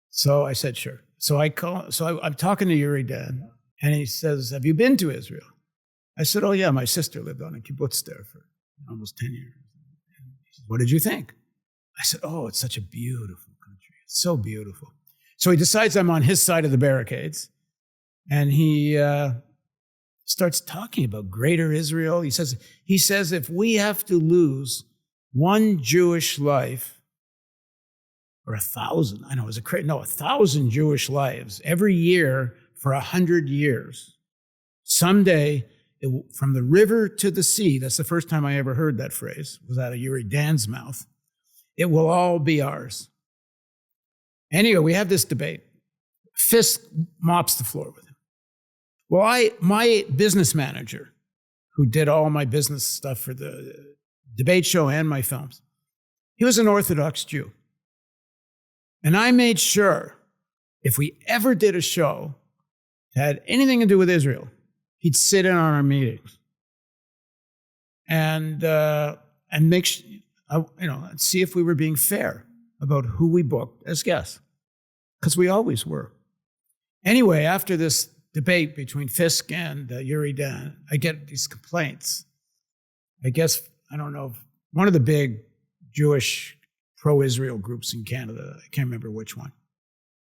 S1: So I said, sure. So I'm talking to Yuri Dan, and he says, have you been to Israel? I said, oh, yeah, my sister lived on a kibbutz there for almost 10 years. And he said, what did you think? I said, oh, it's such a beautiful country. It's so beautiful. So he decides I'm on his side of the barricades, and he starts talking about greater Israel. He says, if we have to lose one Jewish life, or 1,000, 1,000 Jewish lives every year for 100 years, someday, from the river to the sea, that's the first time I ever heard that phrase, was out of Yuri Dan's mouth, it will all be ours. Anyway, we have this debate. Fisk mops the floor with him. Well, my business manager, who did all my business stuff for the debate show and my films, he was an Orthodox Jew. And I made sure if we ever did a show that had anything to do with Israel, he'd sit in on our meetings and make see if we were being fair about who we booked as guests, because we always were. Anyway, after this debate between Fisk and Yuri Dan, I get these complaints. I guess, I don't know, one of the big Jewish pro-Israel groups in Canada. I can't remember which one.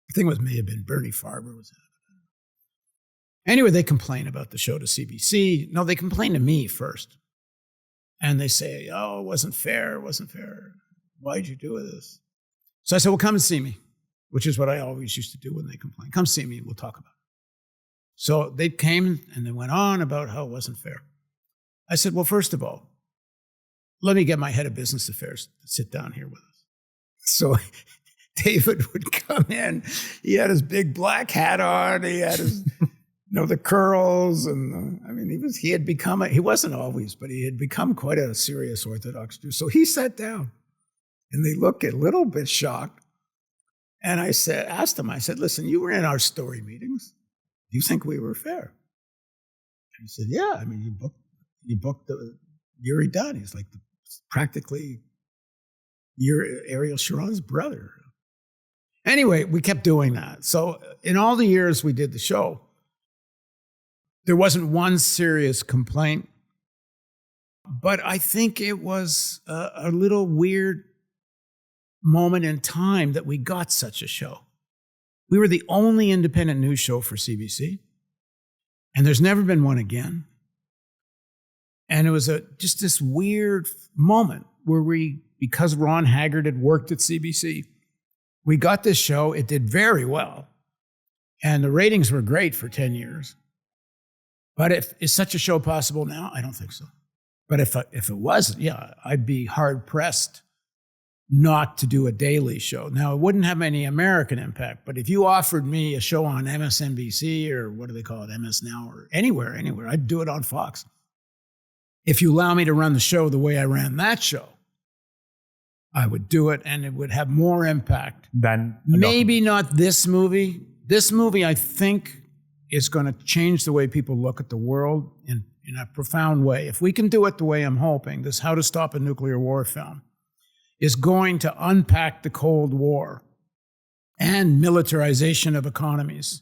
S1: I think it may have been Bernie Farber was it. Anyway, they complain about the show to CBC. No, they complain to me first. And they say, oh, it wasn't fair. Why'd you do this? So I said, well, come and see me, which is what I always used to do when they complain. Come see me, we'll talk about it. So they came and they went on about how it wasn't fair. I said, well, first of all, let me get my head of business affairs to sit down here with us. So David would come in. He had his big black hat on. He had his, the curls. And he wasn't always, but he had become quite a serious Orthodox Jew. So he sat down and they looked a little bit shocked. And I asked him, listen, you were in our story meetings. Do you think we were fair? And he said, yeah. You booked Yuri Dunn. He's like practically Ariel Sharon's brother. Anyway, we kept doing that. So in all the years we did the show, there wasn't one serious complaint. But I think it was a little weird moment in time that we got such a show. We were the only independent news show for CBC, and there's never been one again. And it was just this weird moment where because Ron Haggard had worked at CBC, we got this show. It did very well, and the ratings were great for 10 years. But is such a show possible now? I don't think so. But if it was, yeah, I'd be hard-pressed not to do a daily show. Now, it wouldn't have any American impact, but if you offered me a show on MSNBC or what do they call it, MS Now, or anywhere, I'd do it on Fox. If you allow me to run the show the way I ran that show, I would do it, and it would have more impact. Maybe not this movie. This movie, I think, is going to change the way people look at the world in a profound way. If we can do it the way I'm hoping, this How to Stop a Nuclear War film is going to unpack the Cold War and militarization of economies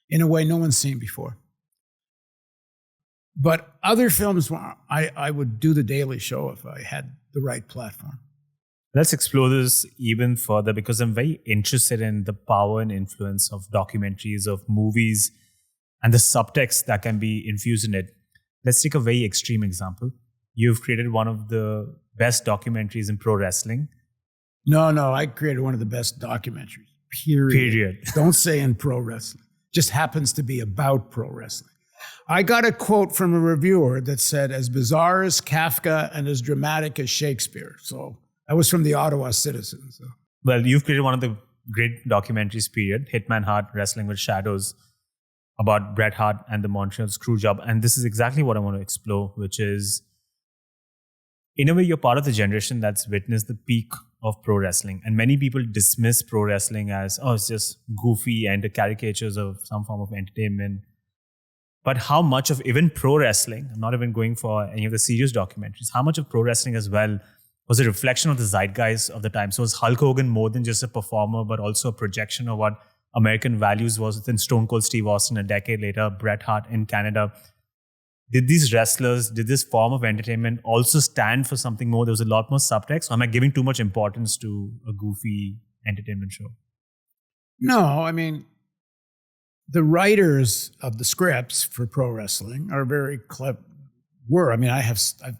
S1: in a way no one's seen before. But other films, I would do the Daily Show if I had the right platform.
S2: Let's explore this even further because I'm very interested in the power and influence of documentaries, of movies, and the subtext that can be infused in it. Let's take a very extreme example. You've created one of the best documentaries in pro wrestling.
S1: No, I created one of the best documentaries, period. Don't say in pro wrestling. Just happens to be about pro wrestling. I got a quote from a reviewer that said, as bizarre as Kafka and as dramatic as Shakespeare. So I was from the Ottawa Citizen. So.
S2: Well, you've created one of the great documentaries, period, Hitman Hart, Wrestling with Shadows, about Bret Hart and the Montreal Screwjob. And this is exactly what I want to explore, which is, in a way, you're part of the generation that's witnessed the peak of pro wrestling. And many people dismiss pro wrestling as, it's just goofy and the caricatures of some form of entertainment. But how much of even pro wrestling, I'm not even going for any of the serious documentaries, how much of pro wrestling as well was a reflection of the zeitgeist of the time? So was Hulk Hogan more than just a performer, but also a projection of what American values was within Stone Cold Steve Austin a decade later, Bret Hart in Canada? Did these wrestlers, did this form of entertainment also stand for something more? There was a lot more subtext. Or am I giving too much importance to a goofy entertainment show?
S1: No, the writers of the scripts for pro wrestling are very clever. I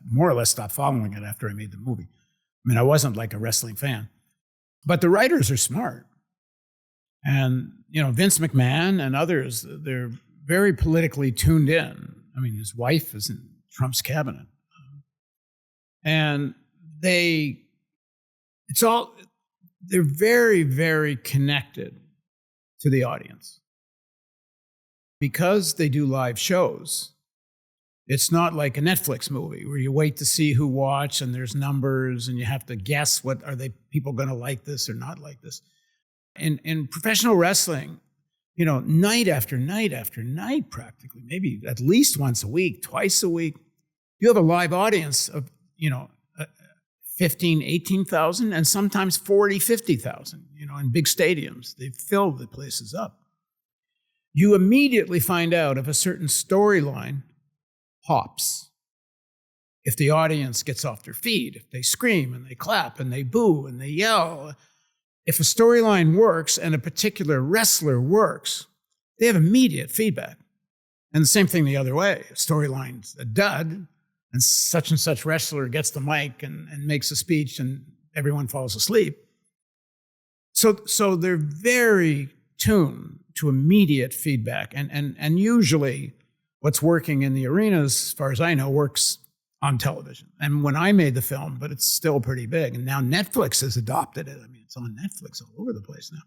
S1: more or less stopped following it after I made the movie. I wasn't like a wrestling fan. But the writers are smart. And, Vince McMahon and others, they're very politically tuned in. His wife is in Trump's cabinet. And they're very, very connected to the audience. Because they do live shows, it's not like a Netflix movie where you wait to see who watched and there's numbers and you have to guess people going to like this or not like this. In professional wrestling, night after night after night, practically, maybe at least once a week, twice a week, you have a live audience of, 15, 18,000 and sometimes 40, 50,000, in big stadiums. They fill the places up. You immediately find out if a certain storyline pops. if the audience gets off their feet, if they scream and they clap and they boo and they yell, if a storyline works and a particular wrestler works, they have immediate feedback. And the same thing the other way. If storyline's a dud and such wrestler gets the mic and makes a speech and everyone falls asleep. So they're very tuned to immediate feedback. And usually what's working in the arenas, as far as I know, works on television. And when I made the film, but it's still pretty big. And now Netflix has adopted it. I mean, it's on Netflix all over the place now.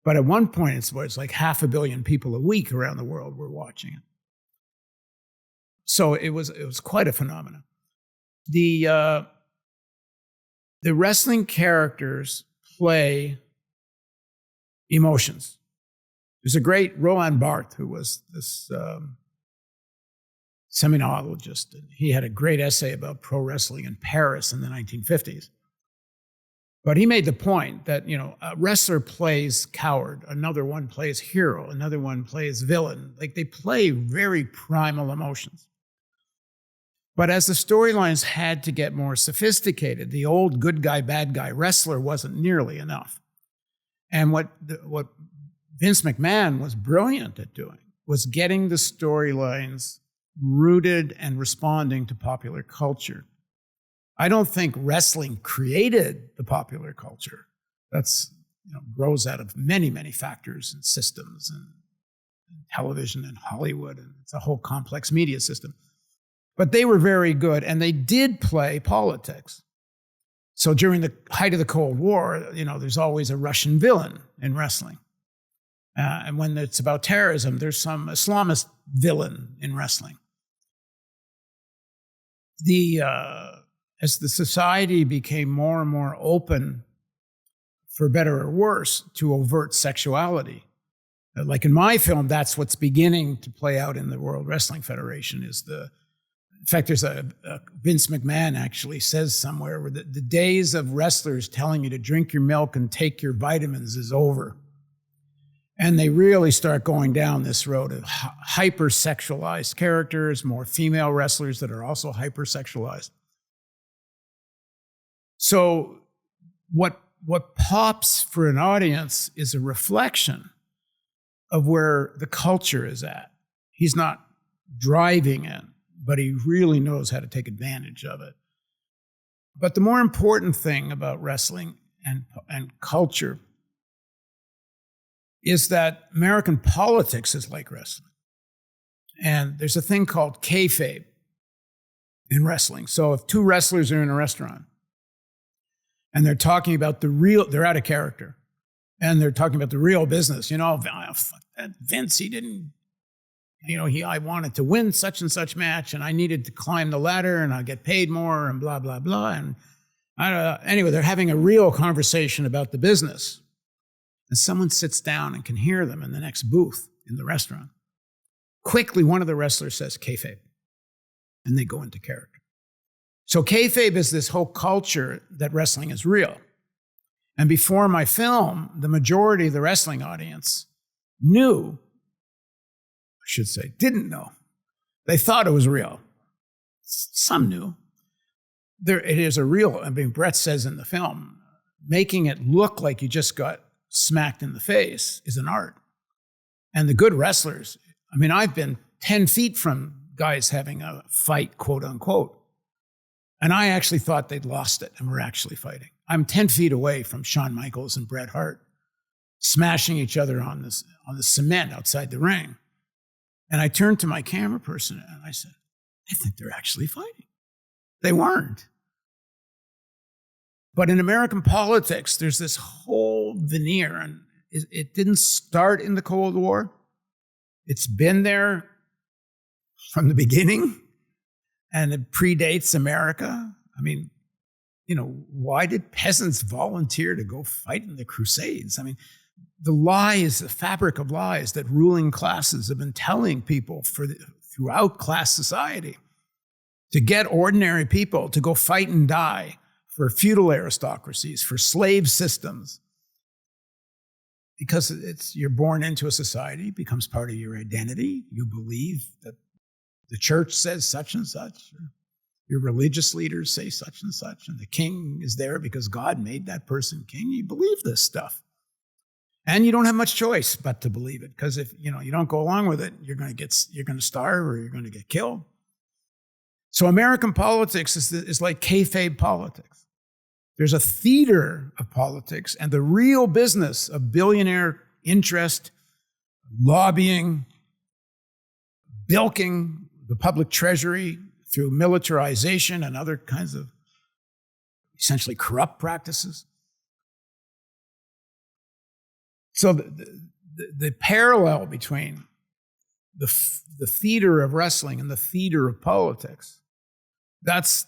S1: But at one point, it's like 500 million people a week around the world were watching it. So it was quite a phenomenon. The wrestling characters play emotions. There's a great Roland Barthes, who was this seminologist, and he had a great essay about pro wrestling in Paris in the 1950s. But he made the point that, a wrestler plays coward, another one plays hero, another one plays villain. Like, they play very primal emotions. But as the storylines had to get more sophisticated, the old good guy, bad guy wrestler wasn't nearly enough. And what Vince McMahon was brilliant at doing was getting the storylines rooted and responding to popular culture. I don't think wrestling created the popular culture. That's grows out of many, many factors and systems and television and Hollywood, and it's a whole complex media system. But they were very good, and they did play politics. So during the height of the Cold War, there's always a Russian villain in wrestling. And when it's about terrorism, there's some Islamist villain in wrestling. As the society became more and more open, for better or worse, to overt sexuality, like in my film, that's what's beginning to play out in the World Wrestling Federation. In fact, there's Vince McMahon actually says somewhere where the days of wrestlers telling you to drink your milk and take your vitamins is over. And they really start going down this road of hypersexualized characters, more female wrestlers that are also hypersexualized. So what pops for an audience is a reflection of where the culture is at. He's not driving it, but he really knows how to take advantage of it. But the more important thing about wrestling and culture is that American politics is like wrestling. And there's a thing called kayfabe in wrestling. So if two wrestlers are in a restaurant and they're talking about they're out of character, and they're talking about the real business, fuck that Vince, he didn't, I wanted to win such and such match, and I needed to climb the ladder, and I'll get paid more, and blah, blah, blah. And anyway, they're having a real conversation about the business. And someone sits down and can hear them in the next booth in the restaurant. Quickly, one of the wrestlers says, kayfabe, and they go into character. So kayfabe is this whole culture that wrestling is real. And before my film, the majority of the wrestling audience didn't know. They thought it was real. Some knew. It is a real, Brett says in the film, making it look like you just got smacked in the face is an art. And the good wrestlers, I've been 10 feet from guys having a fight, quote unquote. And I actually thought they'd lost it and were actually fighting. I'm 10 feet away from Shawn Michaels and Bret Hart smashing each other on the cement outside the ring. And I turned to my camera person and I said, I think they're actually fighting. They weren't. But in American politics, there's this whole veneer, and it didn't start in the Cold War. It's been there from the beginning, and it predates America. Why did peasants volunteer to go fight in the Crusades? The lies, the fabric of lies that ruling classes have been telling people throughout class society to get ordinary people to go fight and die for feudal aristocracies, for slave systems. Because you're born into a society, it becomes part of your identity. You believe that the church says such and such. Your religious leaders say such and such, and the king is there because God made that person king. You believe this stuff. And you don't have much choice but to believe it, because if you don't go along with it, you're going to starve or you're going to get killed. So American politics is like kayfabe politics. There's a theater of politics, and the real business of billionaire interest, lobbying, bilking the public treasury through militarization and other kinds of essentially corrupt practices. So the parallel between the theater of wrestling and the theater of politics, that's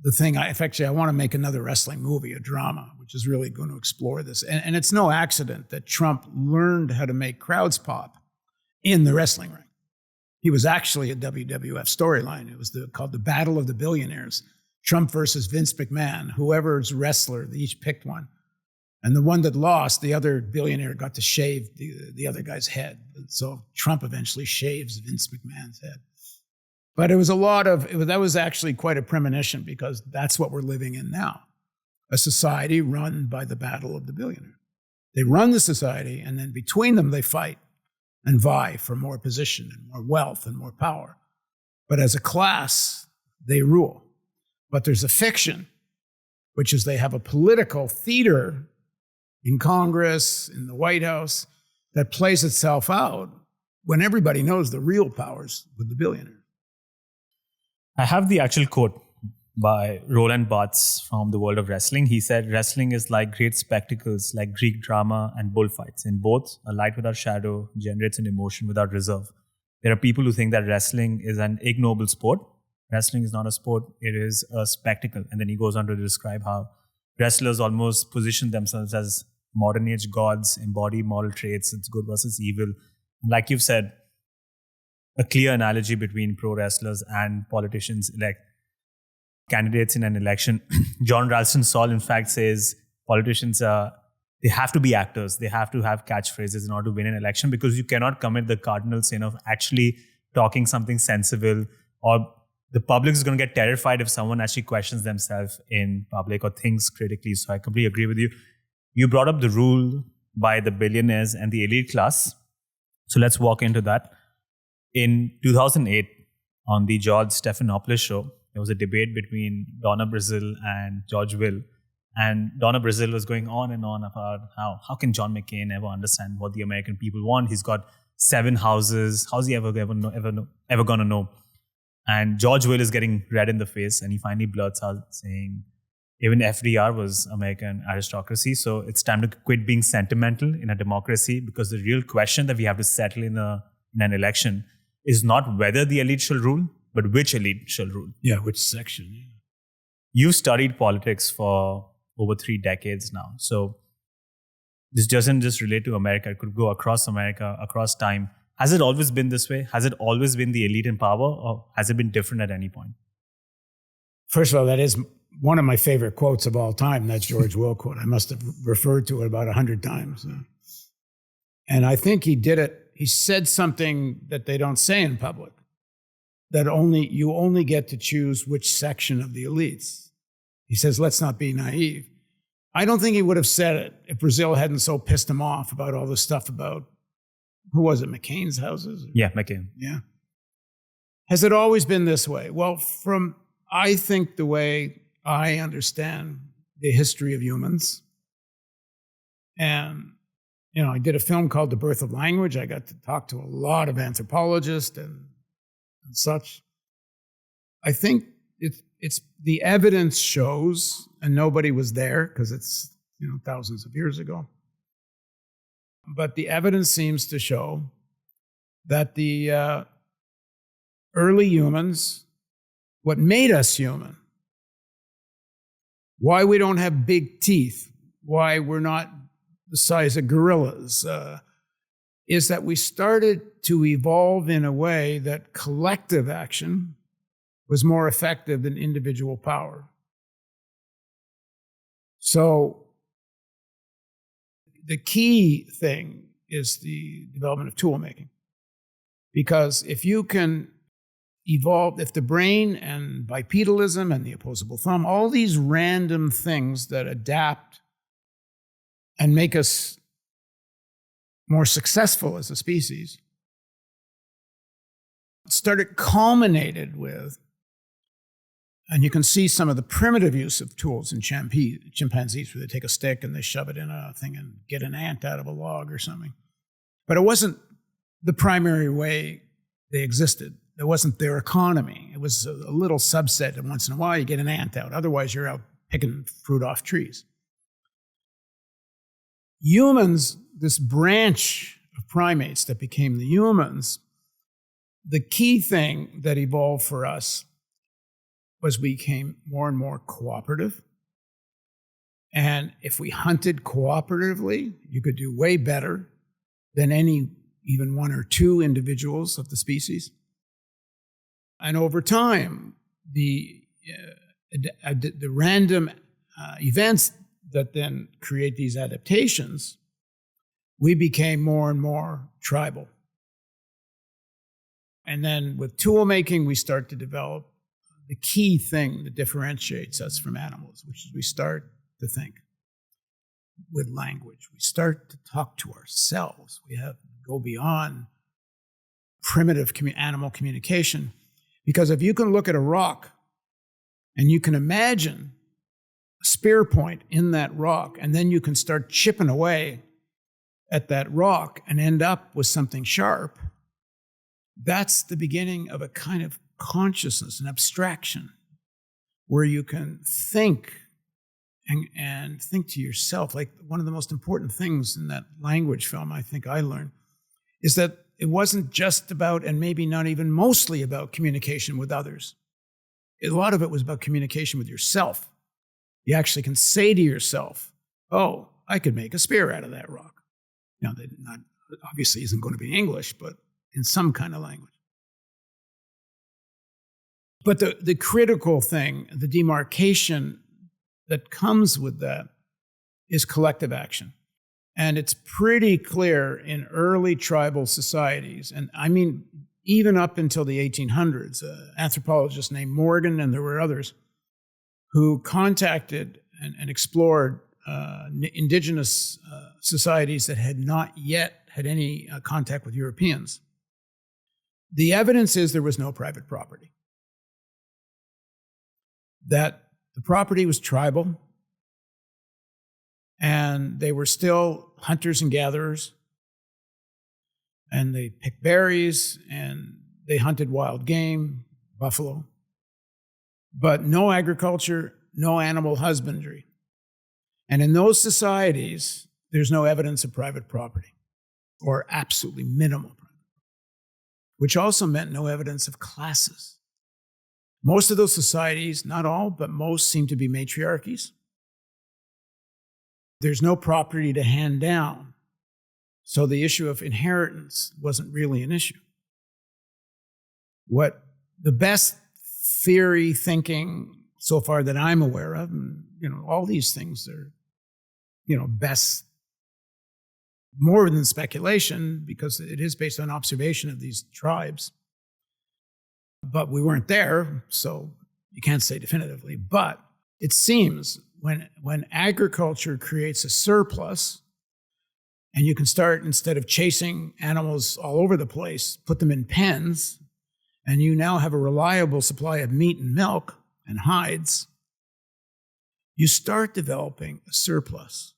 S1: the thing. I want to make another wrestling movie, a drama, which is really going to explore this. And it's no accident that Trump learned how to make crowds pop in the wrestling ring. He was actually a WWF storyline. It was called the Battle of the Billionaires. Trump versus Vince McMahon. Whoever's wrestler, they each picked one. And the one that lost, the other billionaire got to shave the other guy's head. And so Trump eventually shaves Vince McMahon's head. But it was that was actually quite a premonition, because that's what we're living in now. A society run by the battle of the billionaire. They run the society, and then between them they fight and vie for more position and more wealth and more power. But as a class, they rule. But there's a fiction, which is they have a political theater in Congress, in the White House, that plays itself out when everybody knows the real power's with the billionaire.
S2: I have the actual quote by Roland Barthes from the world of wrestling. He said, "Wrestling is like great spectacles, like Greek drama and bullfights. In both, a light without shadow generates an emotion without reserve. There are people who think that wrestling is an ignoble sport. Wrestling is not a sport, it is a spectacle." And then he goes on to describe how wrestlers almost position themselves as modern age gods, embody moral traits, it's good versus evil. Like you've said, a clear analogy between pro wrestlers and politicians, like candidates in an election. John Ralston Saul, in fact, says politicians they have to be actors. They have to have catchphrases in order to win an election, because you cannot commit the cardinal sin of actually talking something sensible, or the public is going to get terrified if someone actually questions themselves in public or thinks critically. So I completely agree with you. You brought up the rule by the billionaires and the elite class. So let's walk into that. In 2008, on the George Stephanopoulos show, there was a debate between Donna Brazil and George Will. And Donna Brazil was going on and on about how can John McCain ever understand what the American people want? He's got 7 houses. How's he ever going to know? And George Will is getting red in the face, and he finally blurts out saying, even FDR was American aristocracy, so it's time to quit being sentimental in a democracy, because the real question that we have to settle in an election is not whether the elite shall rule, but which elite shall rule.
S1: Yeah, which section. Yeah.
S2: You've studied politics for over 3 decades now, so this doesn't just relate to America. It could go across America, across time. Has it always been this way? Has it always been the elite in power, or has it been different at any point?
S1: First of all, that is one of my favorite quotes of all time, that George Will quote. I must have referred to it about 100 times. And I think he did it. He said something that they don't say in public, that you only get to choose which section of the elites. He says, let's not be naive. I don't think he would have said it if Brazil hadn't so pissed him off about all this stuff about, who was it, McCain's houses?
S2: Yeah, McCain.
S1: Yeah. Has it always been this way? Well, I think the way I understand the history of humans, and, I did a film called The Birth of Language. I got to talk to a lot of anthropologists and such. I think it's the evidence shows, and nobody was there because it's, thousands of years ago. But the evidence seems to show that the early humans, what made us human, why we don't have big teeth, why we're not the size of gorillas, is that we started to evolve in a way that collective action was more effective than individual power. So the key thing is the development of tool making. Because if you can evolved, if the brain and bipedalism and the opposable thumb, all these random things that adapt and make us more successful as a species, culminated with, and you can see some of the primitive use of tools in chimpanzees, where they take a stick and they shove it in a thing and get an ant out of a log or something. But it wasn't the primary way they existed. It wasn't their economy. It was a little subset, and once in a while you get an ant out. Otherwise, you're out picking fruit off trees. Humans, this branch of primates that became the humans, the key thing that evolved for us was we became more and more cooperative. And if we hunted cooperatively, you could do way better than even one or two individuals of the species. And over time, the random events that then create these adaptations, we became more and more tribal. And then with tool making, we start to develop the key thing that differentiates us from animals, which is we start to think with language. We start to talk to ourselves. We have to go beyond primitive animal communication. Because if you can look at a rock and you can imagine a spear point in that rock, and then you can start chipping away at that rock and end up with something sharp, that's the beginning of a kind of consciousness, an abstraction, where you can think and think to yourself. Like, one of the most important things in that language film I think I learned is that it wasn't just about, and maybe not even mostly about, communication with others. A lot of it was about communication with yourself. You actually can say to yourself, oh, I could make a spear out of that rock. Now, that obviously isn't going to be English, but in some kind of language. But the critical thing, the demarcation that comes with that, is collective action. And it's pretty clear in early tribal societies, and I mean, even up until the 1800s, an anthropologist named Morgan, and there were others, who contacted and explored indigenous societies that had not yet had any contact with Europeans. The evidence is there was no private property. That the property was tribal, and they were still hunters and gatherers, and they picked berries, and they hunted wild game, buffalo, but no agriculture, no animal husbandry. And in those societies, there's no evidence of private property, or absolutely minimal private property, which also meant no evidence of classes. Most of those societies, not all, but most, seem to be matriarchies. There's no property to hand down. So the issue of inheritance wasn't really an issue. What the best theory thinking so far that I'm aware of, and all these things are, best, more than speculation, because it is based on observation of these tribes. But we weren't there, so you can't say definitively. But it seems when agriculture creates a surplus, and you can start, instead of chasing animals all over the place, put them in pens, and you now have a reliable supply of meat and milk and hides, you start developing a surplus,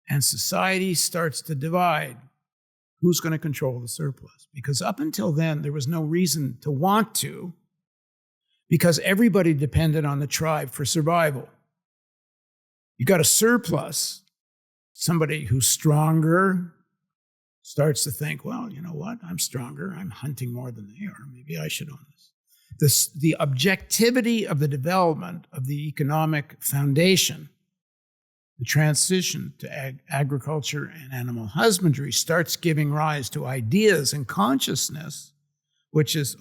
S1: and society starts to divide. Who's going to control the surplus? Because up until then, there was no reason to want to, because everybody depended on the tribe for survival. You got a surplus, somebody who's stronger starts to think, well, you know what? I'm stronger. I'm hunting more than they are. Maybe I should own this. The objectivity of the development of the economic foundation, the transition to agriculture and animal husbandry, starts giving rise to ideas and consciousness, which is,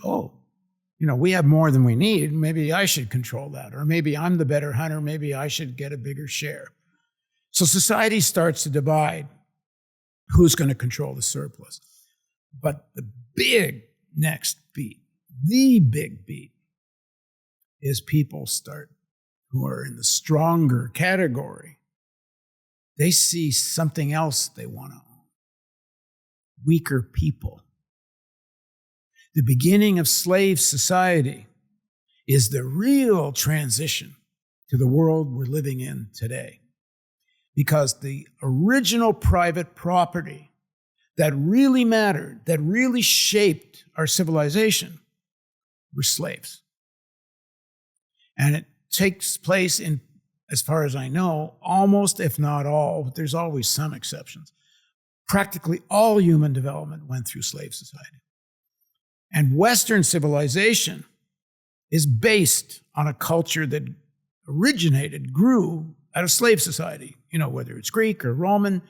S1: we have more than we need. Maybe I should control that. Or maybe I'm the better hunter. Maybe I should get a bigger share. So society starts to divide who's going to control the surplus. But the big next beat, The big beat is people who are in the stronger category. They see something else they want to own. Weaker people. The beginning of slave society is the real transition to the world we're living in today. Because the original private property that really mattered, that really shaped our civilization, were slaves. And it takes place in, as far as I know, almost, if not all, but there's always some exceptions. Practically all human development went through slave society. And Western civilization is based on a culture that grew out of slave society, whether it's Greek or Roman,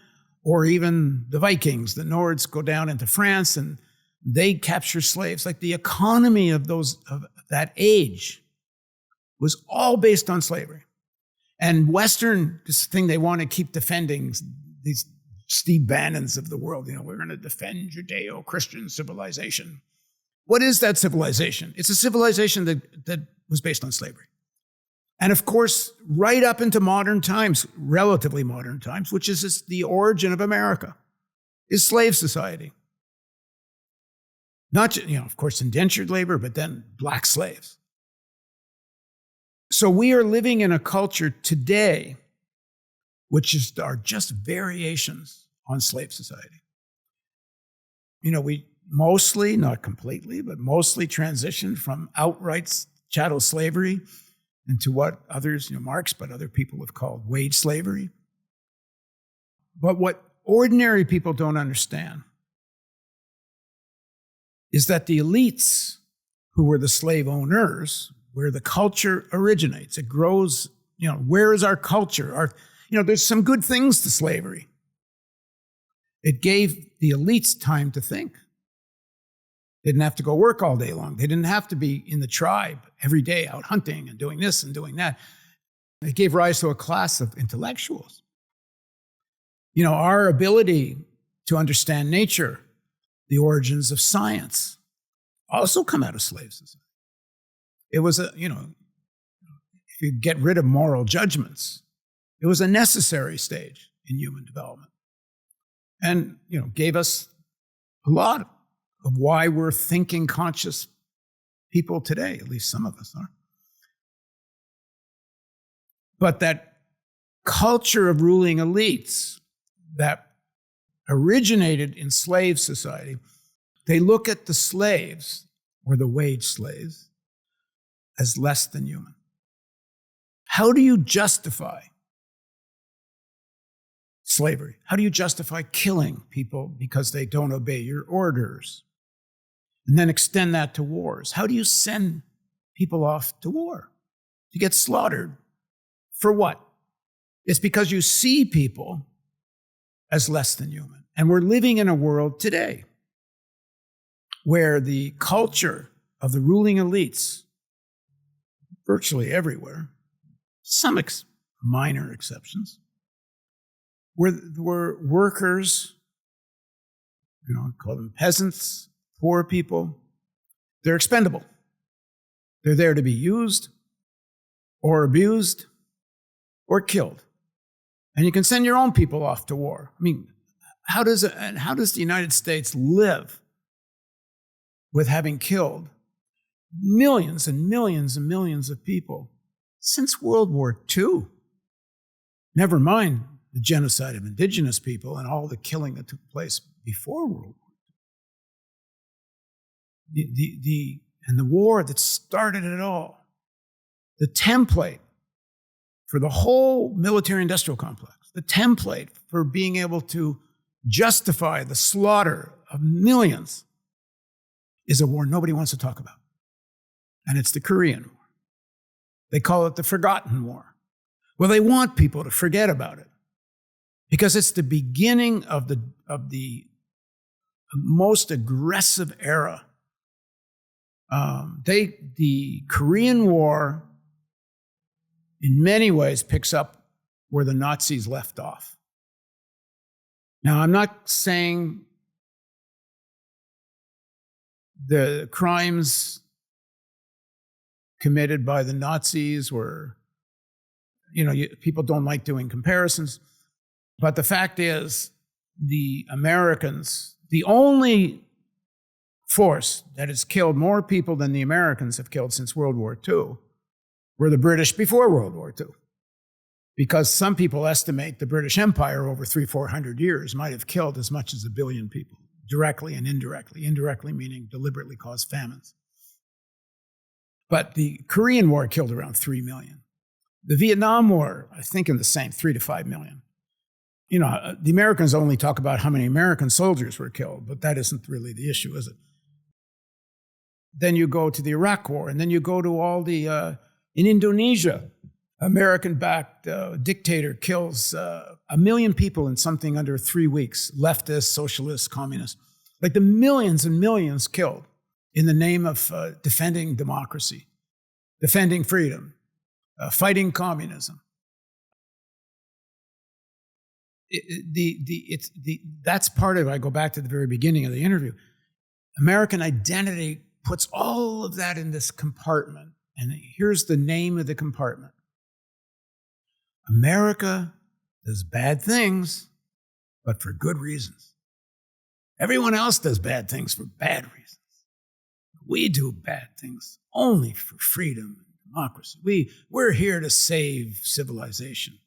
S1: or even the Vikings. The Nords go down into France and they capture slaves. Like the economy of that age was all based on slavery. And Western, this thing they want to keep defending, these Steve Bannons of the world, we're going to defend Judeo-Christian civilization. What is that civilization? It's a civilization that was based on slavery. And of course, right up into modern times, relatively modern times, which is the origin of America, is slave society. Not just, of course, indentured labor, but then black slaves. So we are living in a culture today which are just variations on slave society. We mostly, not completely, but mostly transitioned from outright chattel slavery into what others, Marx, but other people have called wage slavery. But what ordinary people don't understand is that the elites, who were the slave owners, where the culture originates, it grows, where is our culture? There's some good things to slavery. It gave the elites time to think. They didn't have to go work all day long. They didn't have to be in the tribe every day out hunting and doing this and doing that. It gave rise to a class of intellectuals. Our ability to understand nature, the origins of science, also come out of slave society. It was if you get rid of moral judgments, it was a necessary stage in human development. And, gave us a lot of why we're thinking conscious people today, at least some of us are. But that culture of ruling elites that originated in slave society, they look at the slaves, or the wage slaves, as less than human. How do you justify slavery? How do you justify killing people because they don't obey your orders? And then extend that to wars. How do you send people off to war to get slaughtered? For what? It's because you see people as less than human. And we're living in a world today where the culture of the ruling elites, virtually everywhere, some minor exceptions, were workers, call them peasants, poor people. They're expendable. They're there to be used or abused or killed. And you can send your own people off to war. How does the United States live with having killed millions and millions and millions of people since World War II? Never mind the genocide of indigenous people and all the killing that took place before World War II. And the war that started it all, the template for the whole military-industrial complex, the template for being able to justify the slaughter of millions, is a war nobody wants to talk about. And it's the Korean War. They call it the Forgotten War. Well, they want people to forget about it because it's the beginning of the most aggressive era. The Korean War, in many ways, picks up where the Nazis left off. Now, I'm not saying the crimes committed by the Nazis were, people don't like doing comparisons. But the fact is, the Americans, the only force that has killed more people than the Americans have killed since World War II were the British before World War II. Because some people estimate the British Empire over 300-400 years might have killed as much as 1 billion people, directly and indirectly. Indirectly meaning deliberately caused famines. But the Korean War killed around 3 million. The Vietnam War, I think in the same, 3 to 5 million. The Americans only talk about how many American soldiers were killed, but that isn't really the issue, is it? Then you go to the Iraq War, and then you go to all the, in Indonesia, American-backed dictator kills 1 million people in something under 3 weeks, leftists, socialists, communists. Like the millions and millions killed in the name of defending democracy, defending freedom, fighting communism. That's part of it. I go back to the very beginning of the interview. American identity puts all of that in this compartment. And here's the name of the compartment. America does bad things, but for good reasons. Everyone else does bad things for bad reasons. We do bad things only for freedom and democracy. We're here to save civilization.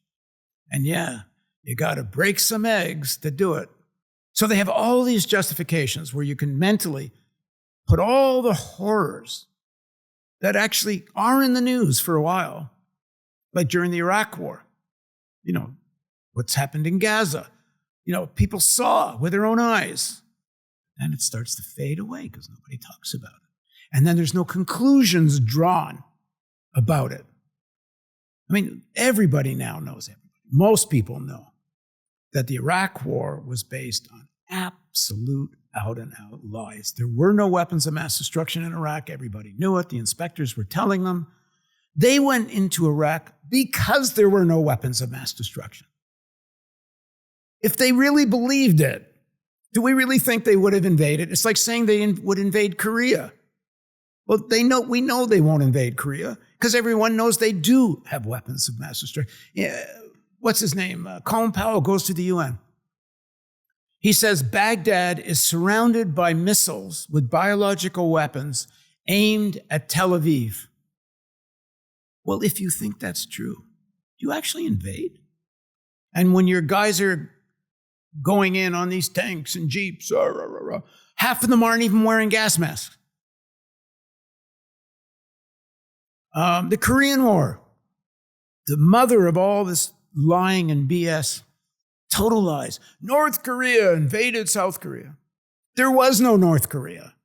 S1: And yeah, you got to break some eggs to do it. So they have all these justifications where you can mentally put all the horrors that actually are in the news for a while, like during the Iraq War. What's happened in Gaza. People saw with their own eyes. And it starts to fade away because nobody talks about it. And then there's no conclusions drawn about it. Everybody now knows, most people know that the Iraq War was based on absolute out-and-out lies. There were no weapons of mass destruction in Iraq. Everybody knew it. The inspectors were telling them. They went into Iraq because there were no weapons of mass destruction. If they really believed it, do we really think they would have invaded? It's like saying they would invade Korea. Well, we know they won't invade Korea because everyone knows they do have weapons of mass destruction. What's his name? Colin Powell goes to the UN. He says Baghdad is surrounded by missiles with biological weapons aimed at Tel Aviv. Well, if you think that's true, do you actually invade? And when your guys are going in on these tanks and jeeps, half of them aren't even wearing gas masks. The Korean War, the mother of all this lying and BS, total lies. North Korea invaded South Korea. There was no North Korea.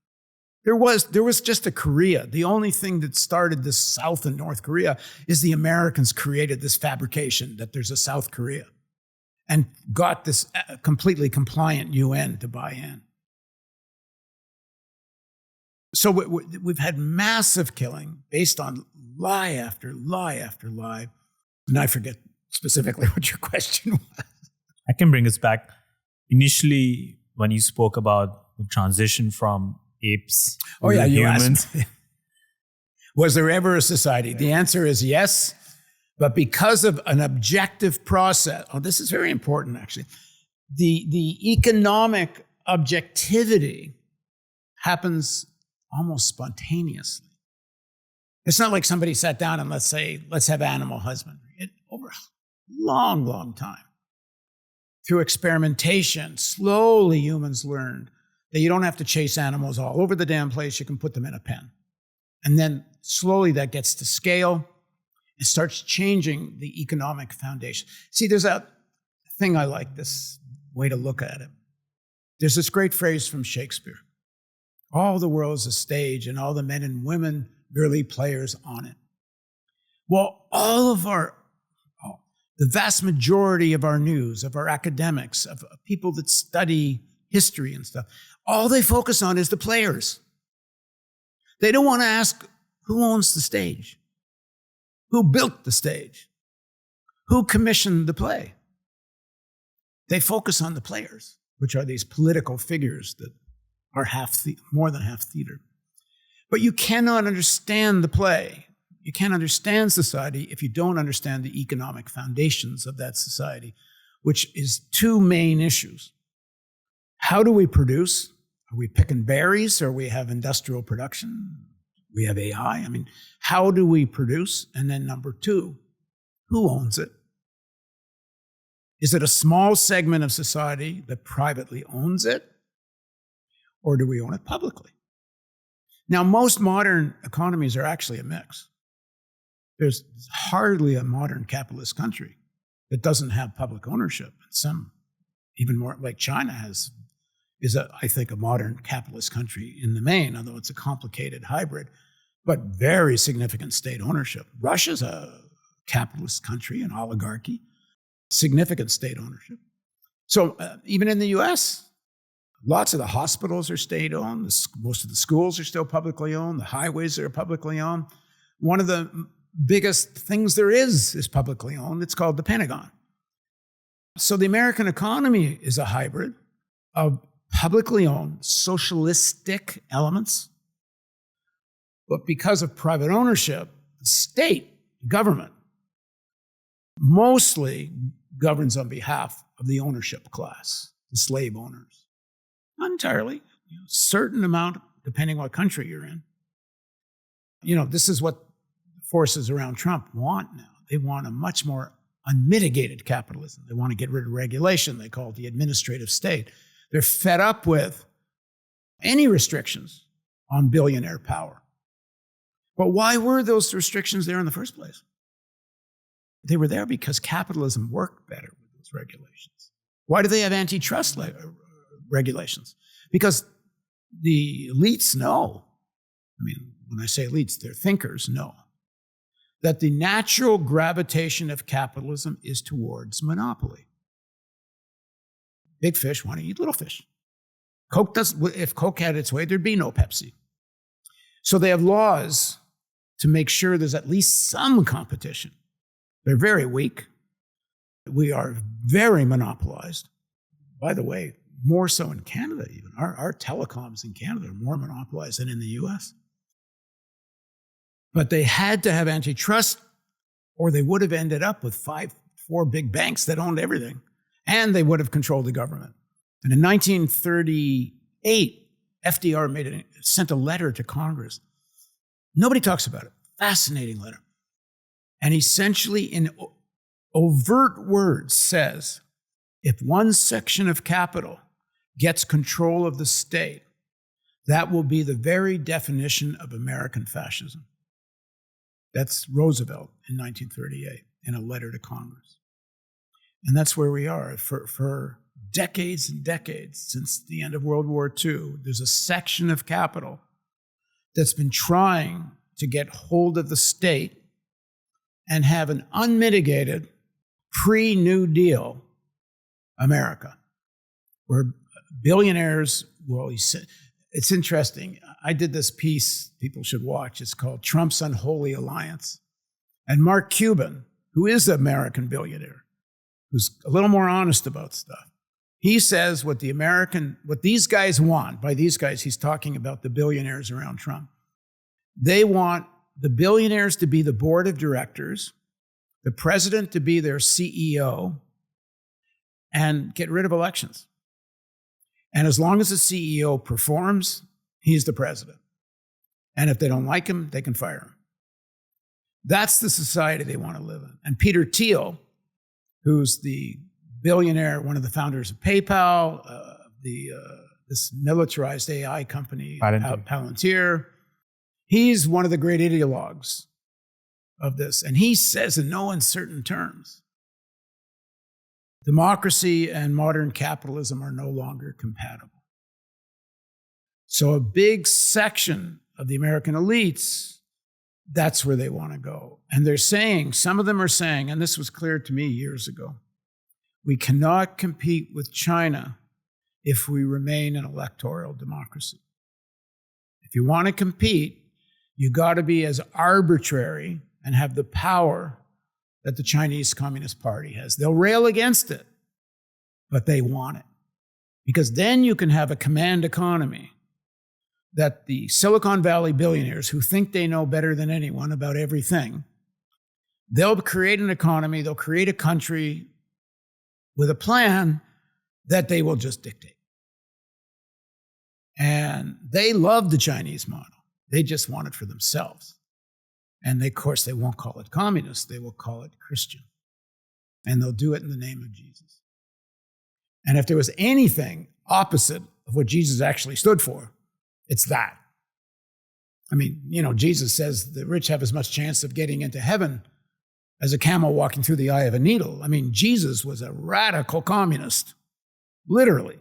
S1: There was just a Korea. The only thing that started this South and North Korea is the Americans created this fabrication that there's a South Korea and got this completely compliant UN to buy in. So we've had massive killing based on lie after lie after lie. And I forget specifically what your question was.
S2: I can bring us back. Initially, when you spoke about the transition from apes to humans.
S1: Was there ever a society? The answer is yes, but because of an objective process, this is very important actually, the economic objectivity happens almost spontaneously. It's not like somebody sat down and let's have animal husbandry. Over a long, long time, through experimentation, slowly humans learned that you don't have to chase animals all over the damn place. You can put them in a pen. And then slowly that gets to scale. It starts changing the economic foundation. See, there's a thing I like, this way to look at it. There's this great phrase from Shakespeare. All the world is a stage and all the men and women merely players on it. Well, the vast majority of our news, of our academics, of people that study history and stuff, all they focus on is the players. They don't want to ask who owns the stage, who built the stage, who commissioned the play. They focus on the players, which are these political figures that are more than half theater. But you cannot understand the play You can't understand society if you don't understand the economic foundations of that society, which is two main issues. How do we produce? Are we picking berries, or we have industrial production? We have AI. I mean, how do we produce? And then number two, who owns it? Is it a small segment of society that privately owns it? Or do we own it publicly? Now, most modern economies are actually a mix. There's hardly a modern capitalist country that doesn't have public ownership. Some, even more, like China is I think, a modern capitalist country in the main, although it's a complicated hybrid, but very significant state ownership. Russia's a capitalist country, an oligarchy, significant state ownership. So even in the US, lots of the hospitals are state-owned. Most of the schools are still publicly owned. The highways are publicly owned. One of the biggest things there is publicly owned. It's called the Pentagon. So the American economy is a hybrid of publicly owned socialistic elements, but because of private ownership, the state, government, mostly governs on behalf of the ownership class, the slave owners. Not entirely, certain amount, depending what country you're in. This is what forces around Trump want now. They want a much more unmitigated capitalism. They want to get rid of regulation. They call it the administrative state. They're fed up with any restrictions on billionaire power. But why were those restrictions there in the first place? They were there because capitalism worked better with those regulations. Why do they have antitrust regulations? Because the elites know, when I say elites, they're thinkers, know that the natural gravitation of capitalism is towards monopoly. Big fish want to eat little fish. If Coke had its way, there'd be no Pepsi. So they have laws to make sure there's at least some competition. They're very weak. We are very monopolized. By the way, more so in Canada even. Our telecoms in Canada are more monopolized than in the US. But they had to have antitrust, or they would have ended up with 4 big banks that owned everything, and they would have controlled the government. And in 1938, FDR sent a letter to Congress. Nobody talks about it. Fascinating letter. And essentially, in overt words, says, if one section of capital gets control of the state, that will be the very definition of American fascism. That's Roosevelt in 1938 in a letter to Congress. And that's where we are. For decades and decades, since the end of World War II, there's a section of capital that's been trying to get hold of the state and have an unmitigated pre-New Deal America, where billionaires it's interesting. I did this piece people should watch. It's called Trump's Unholy Alliance. And Mark Cuban, who is an American billionaire, who's a little more honest about stuff, he says what these guys want, by these guys, he's talking about the billionaires around Trump. They want the billionaires to be the board of directors, the president to be their CEO, and get rid of elections. And as long as the CEO performs, he's the president. And if they don't like him, they can fire him. That's the society they want to live in. And Peter Thiel, who's the billionaire, one of the founders of PayPal, this militarized AI company, Palantir, he's one of the great ideologues of this. And he says in no uncertain terms, democracy and modern capitalism are no longer compatible. So a big section of the American elites, that's where they want to go. And they're saying, some of them are saying, and this was clear to me years ago, we cannot compete with China if we remain an electoral democracy. If you want to compete, you got to be as arbitrary and have the power that the Chinese Communist Party has. They'll rail against it, but they want it. Because then you can have a command economy that the Silicon Valley billionaires who think they know better than anyone about everything, they'll create an economy, they'll create a country with a plan that they will just dictate. And they love the Chinese model. They just want it for themselves. And they, of course, they won't call it communist. They will call it Christian. And they'll do it in the name of Jesus. And if there was anything opposite of what Jesus actually stood for, it's that. I mean, Jesus says the rich have as much chance of getting into heaven as a camel walking through the eye of a needle. I mean, Jesus was a radical communist, literally.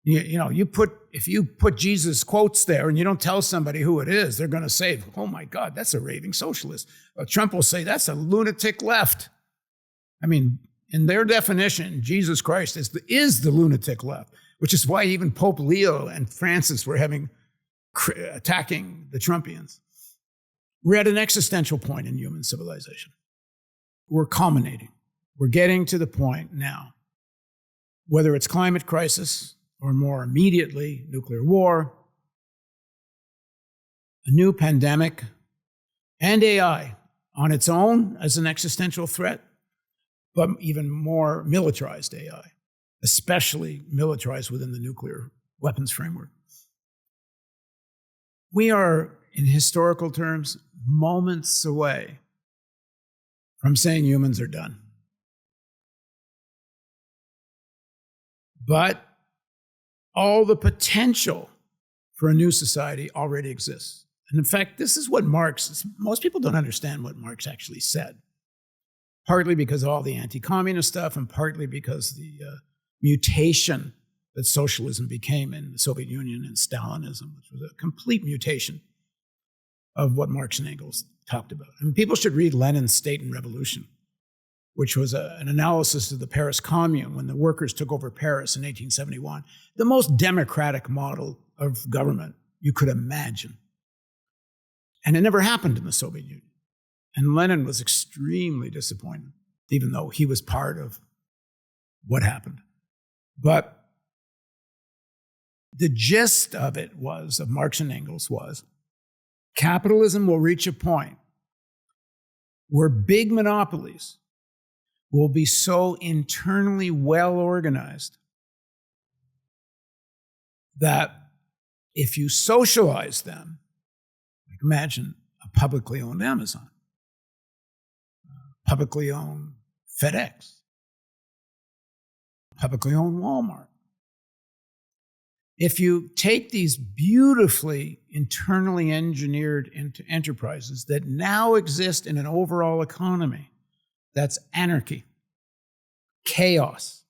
S1: If you put Jesus quotes there and you don't tell somebody who it is, they're going to say, oh my God, that's a raving socialist. Trump will say, that's a lunatic left. I mean, in their definition, Jesus Christ is the lunatic left, which is why even Pope Leo and Francis were attacking the Trumpians. We're at an existential point in human civilization. We're culminating. We're getting to the point now, whether it's climate crisis or more immediately, nuclear war, a new pandemic, and AI on its own as an existential threat, but even more militarized AI, especially militarized within the nuclear weapons framework. We are, in historical terms, moments away from saying humans are done. But all the potential for a new society already exists. And in fact, this is what most people don't understand what Marx actually said, partly because of all the anti-communist stuff and partly because the mutation that socialism became in the Soviet Union and Stalinism, which was a complete mutation of what Marx and Engels talked about. I mean, people should read Lenin's State and Revolution, which was an analysis of the Paris Commune when the workers took over Paris in 1871, the most democratic model of government you could imagine. And it never happened in the Soviet Union. And Lenin was extremely disappointed, even though he was part of what happened. But the gist of it was, of Marx and Engels, was capitalism will reach a point where big monopolies will be so internally well organized that if you socialize them, like imagine a publicly owned Amazon, publicly owned FedEx, publicly owned Walmart. If you take these beautifully internally engineered enterprises that now exist in an overall economy, that's anarchy, chaos,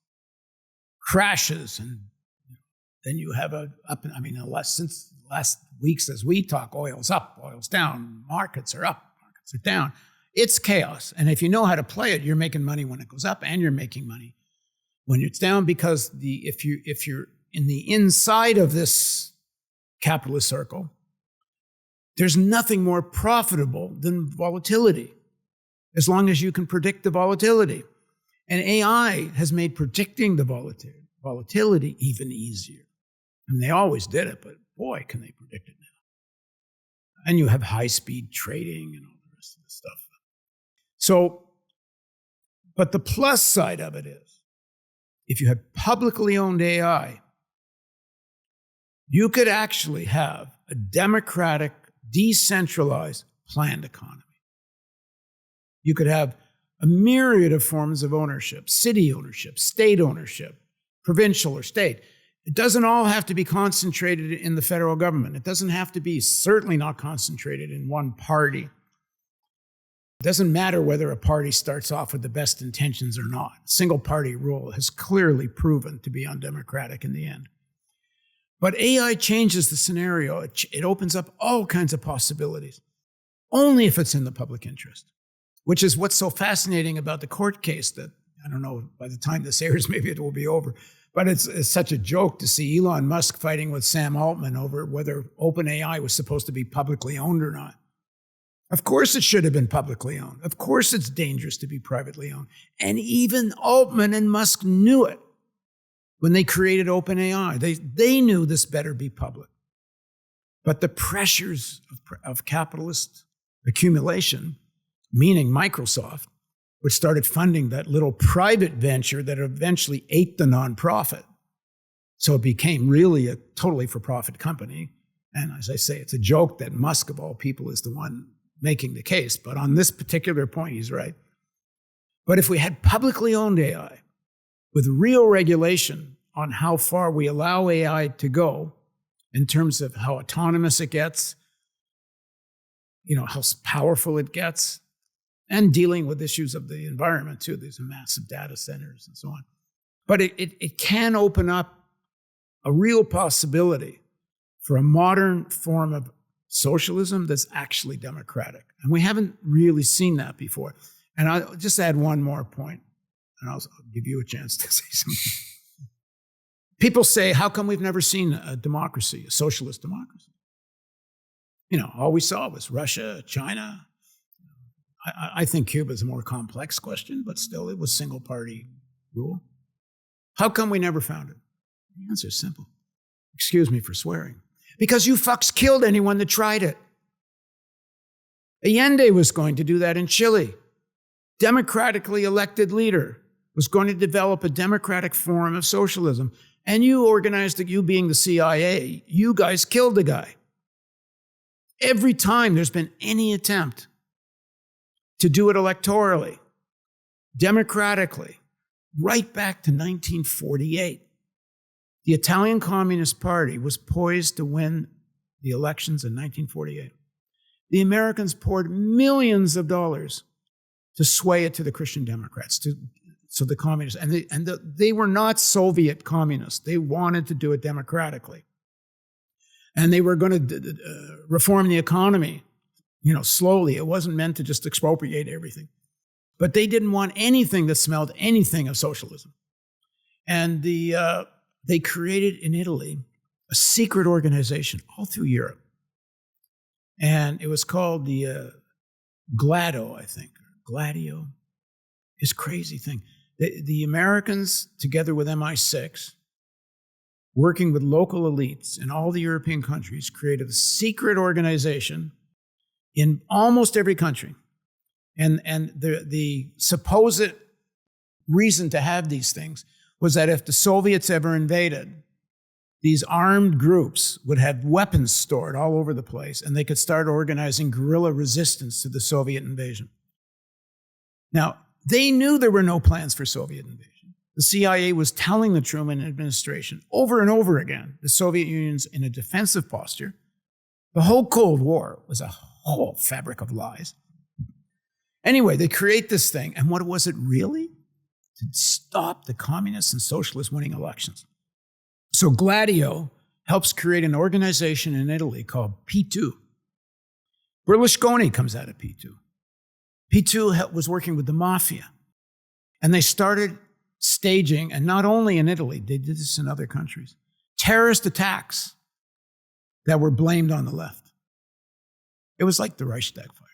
S1: crashes, and then you have since last weeks as we talk, oil's up, oil's down, markets are up, markets are down. It's chaos. And if you know how to play it, you're making money when it goes up and you're making money when it's down, because if you're in the inside of this capitalist circle, there's nothing more profitable than volatility, as long as you can predict the volatility. And AI has made predicting the volatility even easier. I mean, they always did it, but boy, can they predict it now. And you have high-speed trading and all the rest of the stuff. So, but the plus side of it is, if you had publicly owned AI, you could actually have a democratic, decentralized, planned economy. You could have a myriad of forms of ownership, city ownership, state ownership, provincial or state. It doesn't all have to be concentrated in the federal government. It doesn't have to be, certainly not concentrated in one party. It doesn't matter whether a party starts off with the best intentions or not. Single party rule has clearly proven to be undemocratic in the end. But AI changes the scenario. It opens up all kinds of possibilities, only if it's in the public interest, which is what's so fascinating about the court case that, I don't know, by the time this airs, maybe it will be over. But it's such a joke to see Elon Musk fighting with Sam Altman over whether OpenAI was supposed to be publicly owned or not. Of course it should have been publicly owned. Of course it's dangerous to be privately owned. And even Altman and Musk knew it when they created OpenAI. They knew this better be public. But the pressures of capitalist accumulation, meaning Microsoft, which started funding that little private venture that eventually ate the nonprofit. So it became really a totally for-profit company. And as I say, it's a joke that Musk, of all people, is the one making the case. But on this particular point, he's right. But if we had publicly owned AI with real regulation on how far we allow AI to go in terms of how autonomous it gets, how powerful it gets, and dealing with issues of the environment too. There's massive data centers and so on. But it can open up a real possibility for a modern form of socialism that's actually democratic. And we haven't really seen that before. And I'll just add one more point, and I'll give you a chance to say something. People say, how come we've never seen a democracy, a socialist democracy? All we saw was Russia, China. I think Cuba is a more complex question, but still it was single-party rule. How come we never found it? The answer is simple. Excuse me for swearing. Because you fucks killed anyone that tried it. Allende was going to do that in Chile. Democratically elected leader was going to develop a democratic form of socialism. And you organized it, you being the CIA, you guys killed the guy. Every time there's been any attempt to do it electorally, democratically, right back to 1948, the Italian Communist Party was poised to win the elections in 1948. The Americans poured millions of dollars to sway it to the Christian Democrats, so the communists. And they were not Soviet communists. They wanted to do it democratically. And they were going to reform the economy, slowly. It wasn't meant to just expropriate everything. But they didn't want anything that smelled anything of socialism. And they created in Italy a secret organization all through Europe. And it was called the Glado, I think. Gladio. This crazy thing. The Americans, together with MI6, working with local elites in all the European countries, created a secret organization in almost every country. And the supposed reason to have these things was that if the Soviets ever invaded, these armed groups would have weapons stored all over the place, and they could start organizing guerrilla resistance to the Soviet invasion. Now, they knew there were no plans for Soviet invasion. The CIA was telling the Truman administration over and over again, the Soviet Union's in a defensive posture. The whole Cold War was a whole fabric of lies. Anyway, they create this thing, and what was it really? To stop the communists and socialists winning elections. So Gladio helps create an organization in Italy called P2. Berlusconi comes out of P2. P2 was working with the mafia. And they started staging, and not only in Italy, they did this in other countries, terrorist attacks that were blamed on the left. It was like the Reichstag fire.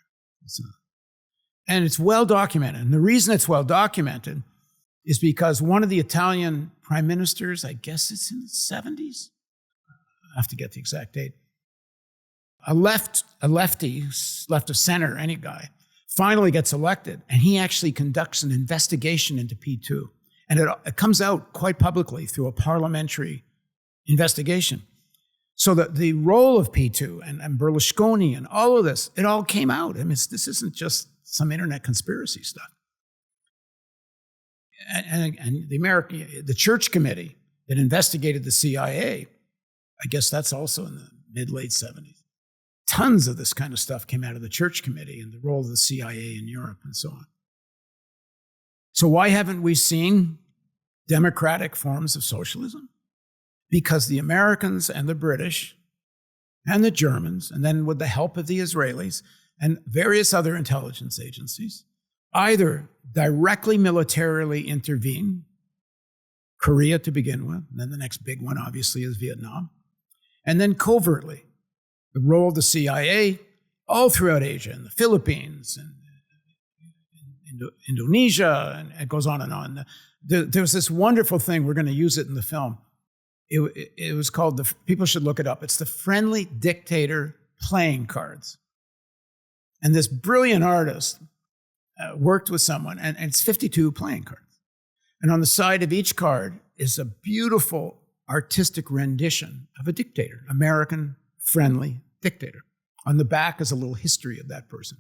S1: And it's well documented. And the reason it's well documented is because one of the Italian prime ministers, I guess it's in the 70s, I have to get the exact date, a lefty, left of center, any guy, finally gets elected, and he actually conducts an investigation into P2. And it comes out quite publicly through a parliamentary investigation. So that the role of P2 and Berlusconi and all of this, it all came out. I mean, this isn't just some internet conspiracy stuff. And the Church Committee that investigated the CIA, I guess that's also in the mid-late 70s. Tons of this kind of stuff came out of the Church Committee and the role of the CIA in Europe and so on. So why haven't we seen democratic forms of socialism? Because the Americans and the British and the Germans, and then with the help of the Israelis and various other intelligence agencies, either directly militarily intervene, Korea to begin with, and then the next big one obviously is Vietnam, and then covertly, the role of the CIA all throughout Asia, and the Philippines, and Indonesia, and it goes on and on. There's this wonderful thing, we're going to use it in the film. It was called people should look it up. It's the Friendly Dictator Playing Cards. And this brilliant artist worked with someone, and it's 52 playing cards. And on the side of each card is a beautiful artistic rendition of a dictator, American friendly dictator. On the back is a little history of that person.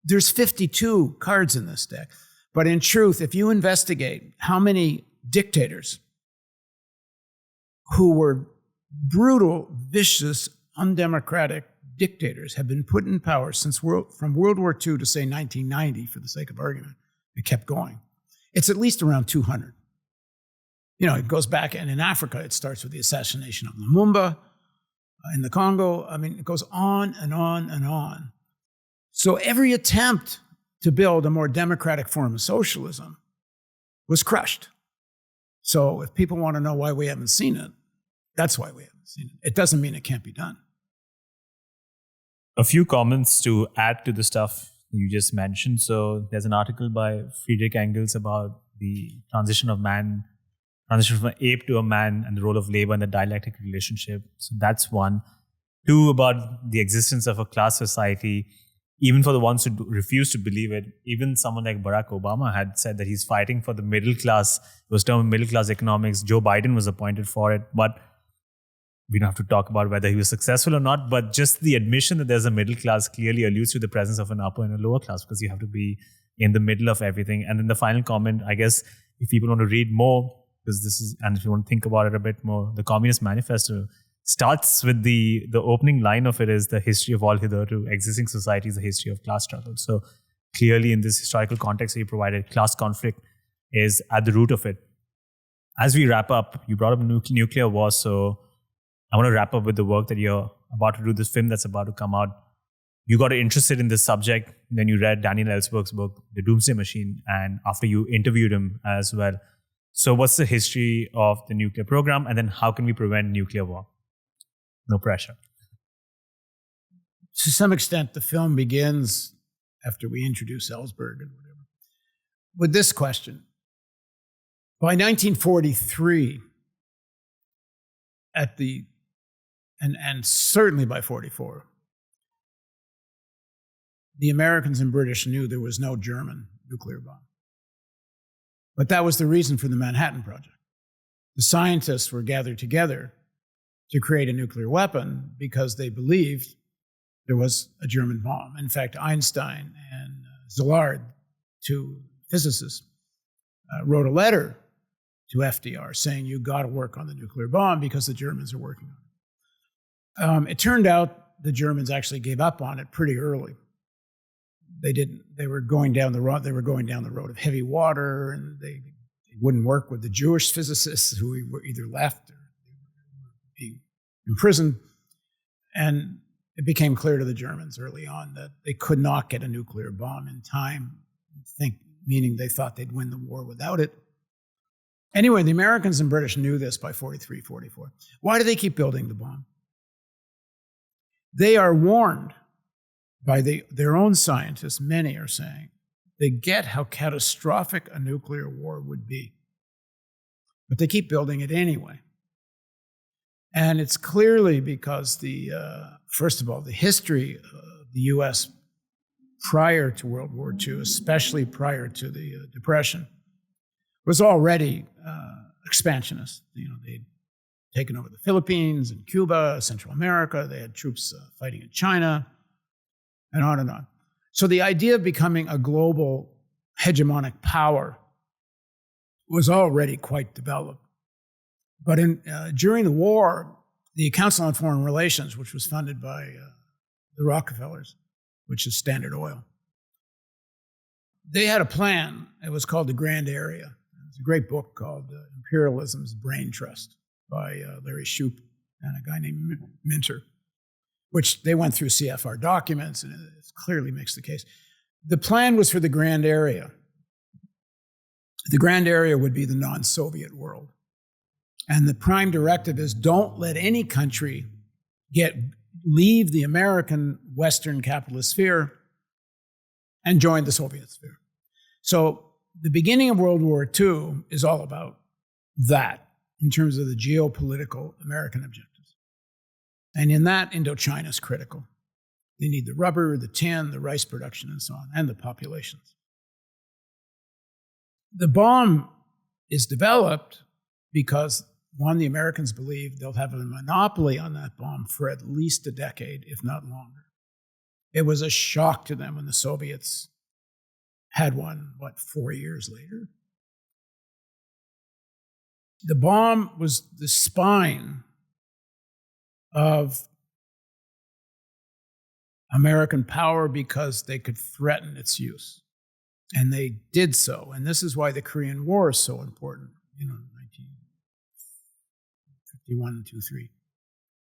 S1: There's 52 cards in this deck. But in truth, if you investigate how many dictators who were brutal, vicious, undemocratic dictators have been put in power from World War II to say 1990, for the sake of argument, it kept going. It's at least around 200. It goes back, and in Africa, it starts with the assassination of Lumumba. In the Congo, it goes on and on and on. So every attempt to build a more democratic form of socialism was crushed. So if people want to know why we haven't seen it, that's why we haven't seen it. It doesn't mean it can't be done.
S2: A few comments to add to the stuff you just mentioned. So there's an article by Friedrich Engels about the transition from an ape to a man and the role of labor in the dialectic relationship. So that's one. Two, about the existence of a class society, even for the ones who refuse to believe it. Even someone like Barack Obama had said that he's fighting for the middle class. It was termed middle class economics. Joe Biden was appointed for it. But we don't have to talk about whether he was successful or not, but just the admission that there's a middle class clearly alludes to the presence of an upper and a lower class, because you have to be in the middle of everything. And then the final comment, I guess, if people want to read more, because and if you want to think about it a bit more, the Communist Manifesto starts with the opening line of it is the history of all hitherto existing societies, the history of class struggle. So clearly in this historical context that you provided, class conflict is at the root of it. As we wrap up, you brought up nuclear war, so I want to wrap up with the work that you're about to do, this film that's about to come out. You got interested in this subject, then you read Daniel Ellsberg's book, The Doomsday Machine, and after you interviewed him as well. So what's the history of the nuclear program, and then how can we prevent nuclear war? No pressure.
S1: To some extent, the film begins after we introduce Ellsberg and whatever, with this question. By 1943, and certainly by 44, the Americans and British knew there was no German nuclear bomb. But that was the reason for the Manhattan Project. The scientists were gathered together to create a nuclear weapon because they believed there was a German bomb. In fact, Einstein and Szilard, two physicists, wrote a letter to FDR saying, you got to work on the nuclear bomb because the Germans are working on it. It turned out the Germans actually gave up on it pretty early. They didn't. They were going down the road. They were going down the road of heavy water, and they wouldn't work with the Jewish physicists who were either left or being imprisoned. And it became clear to the Germans early on that they could not get a nuclear bomb in time, meaning they thought they'd win the war without it. Anyway, the Americans and British knew this by 43, 44. Why do they keep building the bomb? They are warned by their own scientists, many are saying, they get how catastrophic a nuclear war would be. But they keep building it anyway. And it's clearly because first of all, the history of the U.S. prior to World War II, especially prior to the Depression, was already expansionist. They'd taken over the Philippines and Cuba, Central America. They had troops fighting in China, and on and on. So the idea of becoming a global hegemonic power was already quite developed. But during the war, the Council on Foreign Relations, which was funded by the Rockefellers, which is Standard Oil, they had a plan. It was called the Grand Area. It's a great book called Imperialism's Brain Trust by Larry Shoup and a guy named Minter, which they went through CFR documents, and it clearly makes the case. The plan was for the Grand Area. The Grand Area would be the non-Soviet world. And the prime directive is don't let any country leave the American Western capitalist sphere and join the Soviet sphere. So the beginning of World War II is all about that. in terms of the geopolitical American objectives. And in that, Indochina is critical. They need the rubber, the tin, the rice production, and so on, and the populations. The bomb is developed because, one, the Americans believe they'll have a monopoly on that bomb for at least a decade, if not longer. It was a shock to them when the Soviets had one, 4 years later? The bomb was the spine of American power because they could threaten its use. And they did so. And this is why the Korean War is so important, 1951, 2, 3.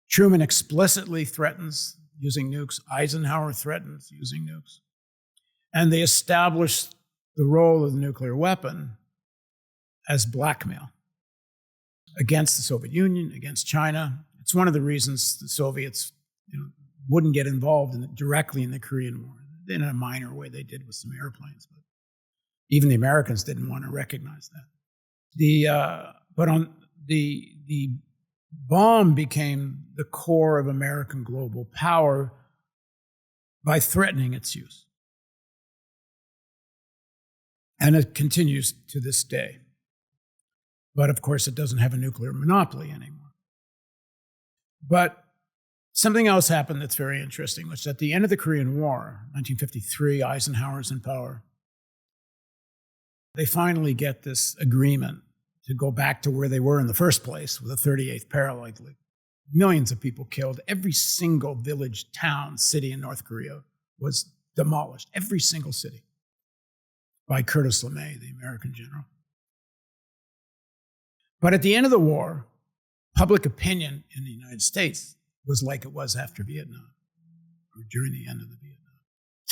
S1: Truman explicitly threatens using nukes. Eisenhower threatens using nukes. And they established the role of the nuclear weapon as blackmail against the Soviet Union, against China. It's one of the reasons the Soviets wouldn't get involved directly in the Korean War. In a minor way, they did with some airplanes, but even the Americans didn't want to recognize that. The bomb became the core of American global power by threatening its use. And it continues to this day. But of course, it doesn't have a nuclear monopoly anymore. But something else happened that's very interesting, which is at the end of the Korean War, 1953, Eisenhower's in power. They finally get this agreement to go back to where they were in the first place with the 38th parallel. Millions of people killed. Every single village, town, city in North Korea was demolished. Every single city by Curtis LeMay, the American general. But at the end of the war, public opinion in the United States was like it was after Vietnam, or during the end of the Vietnam.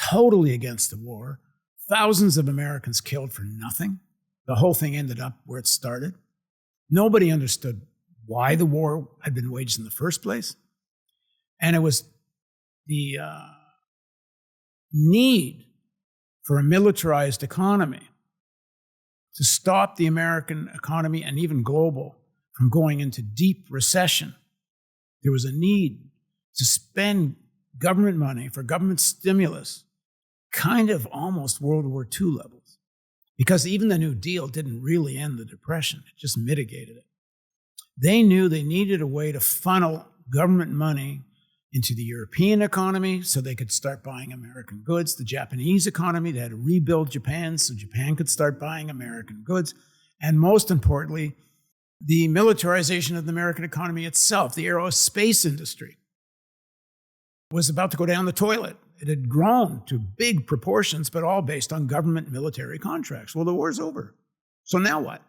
S1: Totally against the war. Thousands of Americans killed for nothing. The whole thing ended up where it started. Nobody understood why the war had been waged in the first place. And it was the need for a militarized economy to stop the American economy and even global from going into deep recession. There was a need to spend government money for government stimulus, kind of almost World War II levels, because even the New Deal didn't really end the Depression, it just mitigated it. They knew they needed a way to funnel government money into the European economy so they could start buying American goods, the Japanese economy, they had to rebuild Japan so Japan could start buying American goods, and most importantly, the militarization of the American economy itself. The aerospace industry was about to go down the toilet. It had grown to big proportions, but all based on government military contracts. Well, the war's over. So now what?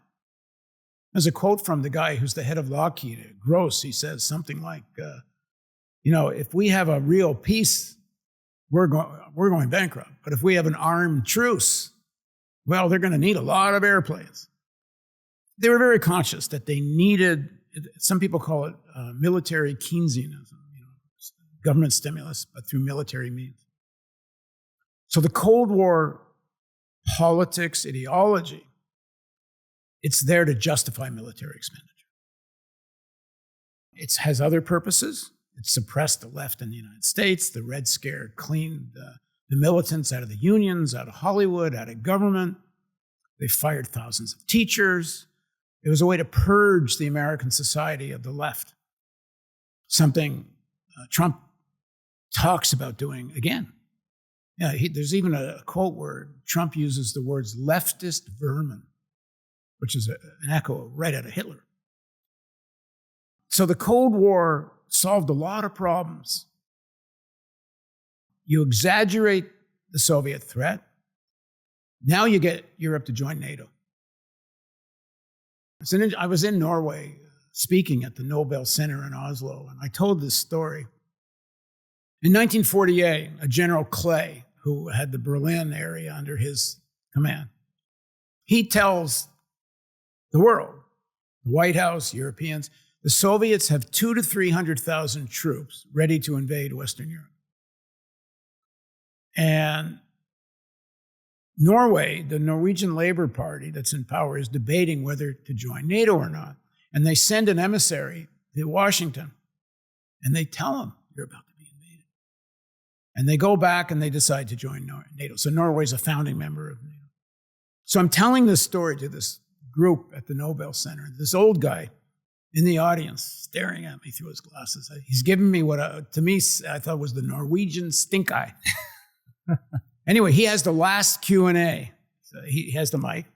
S1: There's a quote from the guy who's the head of Lockheed, Gross. He says something like, if we have a real peace, we're going bankrupt. But if we have an armed truce, well, they're going to need a lot of airplanes. They were very conscious that they needed, some people call it military Keynesianism, government stimulus, but through military means. So the Cold War politics, ideology, it's there to justify military expenditure. It has other purposes. It suppressed the left in the United States. The Red Scare cleaned the militants out of the unions, out of Hollywood, out of government. They fired thousands of teachers. It was a way to purge the American society of the left, something Trump talks about doing again. Yeah, there's even a quote where Trump uses the words leftist vermin, which is an echo right out of Hitler. So the Cold War solved a lot of problems. You exaggerate the Soviet threat. Now you get Europe to join NATO. I was in Norway speaking at the Nobel Center in Oslo, and I told this story. In 1948, a General Clay, who had the Berlin area under his command, he tells the world, the White House, Europeans, the Soviets have 200,000 to 300,000 troops ready to invade Western Europe. And Norway, the Norwegian Labour Party that's in power, is debating whether to join NATO or not. And they send an emissary to Washington, and they tell them you're about to be invaded. And they go back and they decide to join NATO. So Norway's a founding member of NATO. So I'm telling this story to this group at the Nobel Center. This old guy in the audience staring at me through his glasses. He's giving me what, to me, I thought was the Norwegian stink eye. Anyway, he has the last Q&A. So he has the mic.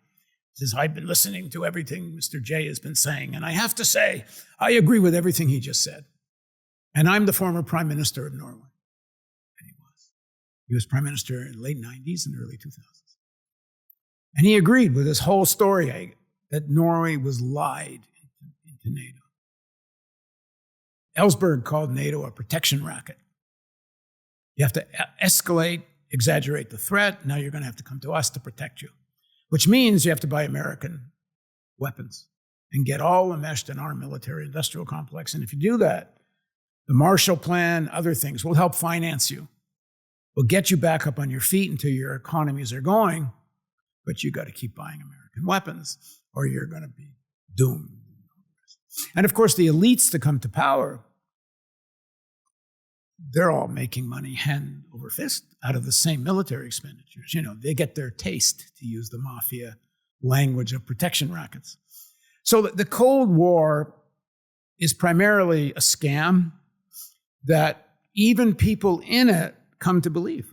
S1: He says, I've been listening to everything Mr. J has been saying, and I have to say, I agree with everything he just said. And I'm the former Prime Minister of Norway. And he was. He was Prime Minister in the late 90s and early 2000s. And he agreed with this whole story that Norway was lied into NATO. Ellsberg called NATO a protection racket. You have to escalate, exaggerate the threat. Now you're going to have to come to us to protect you, which means you have to buy American weapons and get all enmeshed in our military industrial complex. And if you do that, the Marshall Plan, other things will help finance you. We'll get you back up on your feet until your economies are going, but you got to keep buying American weapons or you're going to be doomed. And of course, the elites that come to power, they're all making money hand over fist out of the same military expenditures. You know, they get their taste, to use the mafia language of protection rackets. So the Cold War is primarily a scam that even people in it come to believe.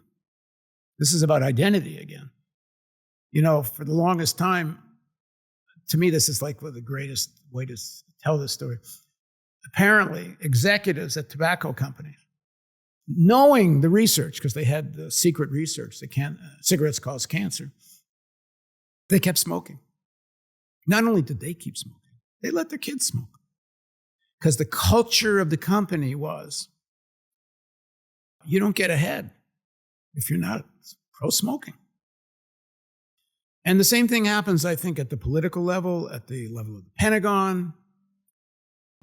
S1: This is about identity again. You know, for the longest time, to me, this is like the greatest way to tell this story. Apparently, executives at tobacco companies, knowing the research, because they had the secret research that cigarettes cause cancer, they kept smoking. Not only did they keep smoking, they let their kids smoke. Because the culture of the company was, you don't get ahead if you're not pro-smoking. And the same thing happens, I think, at the political level, at the level of the Pentagon.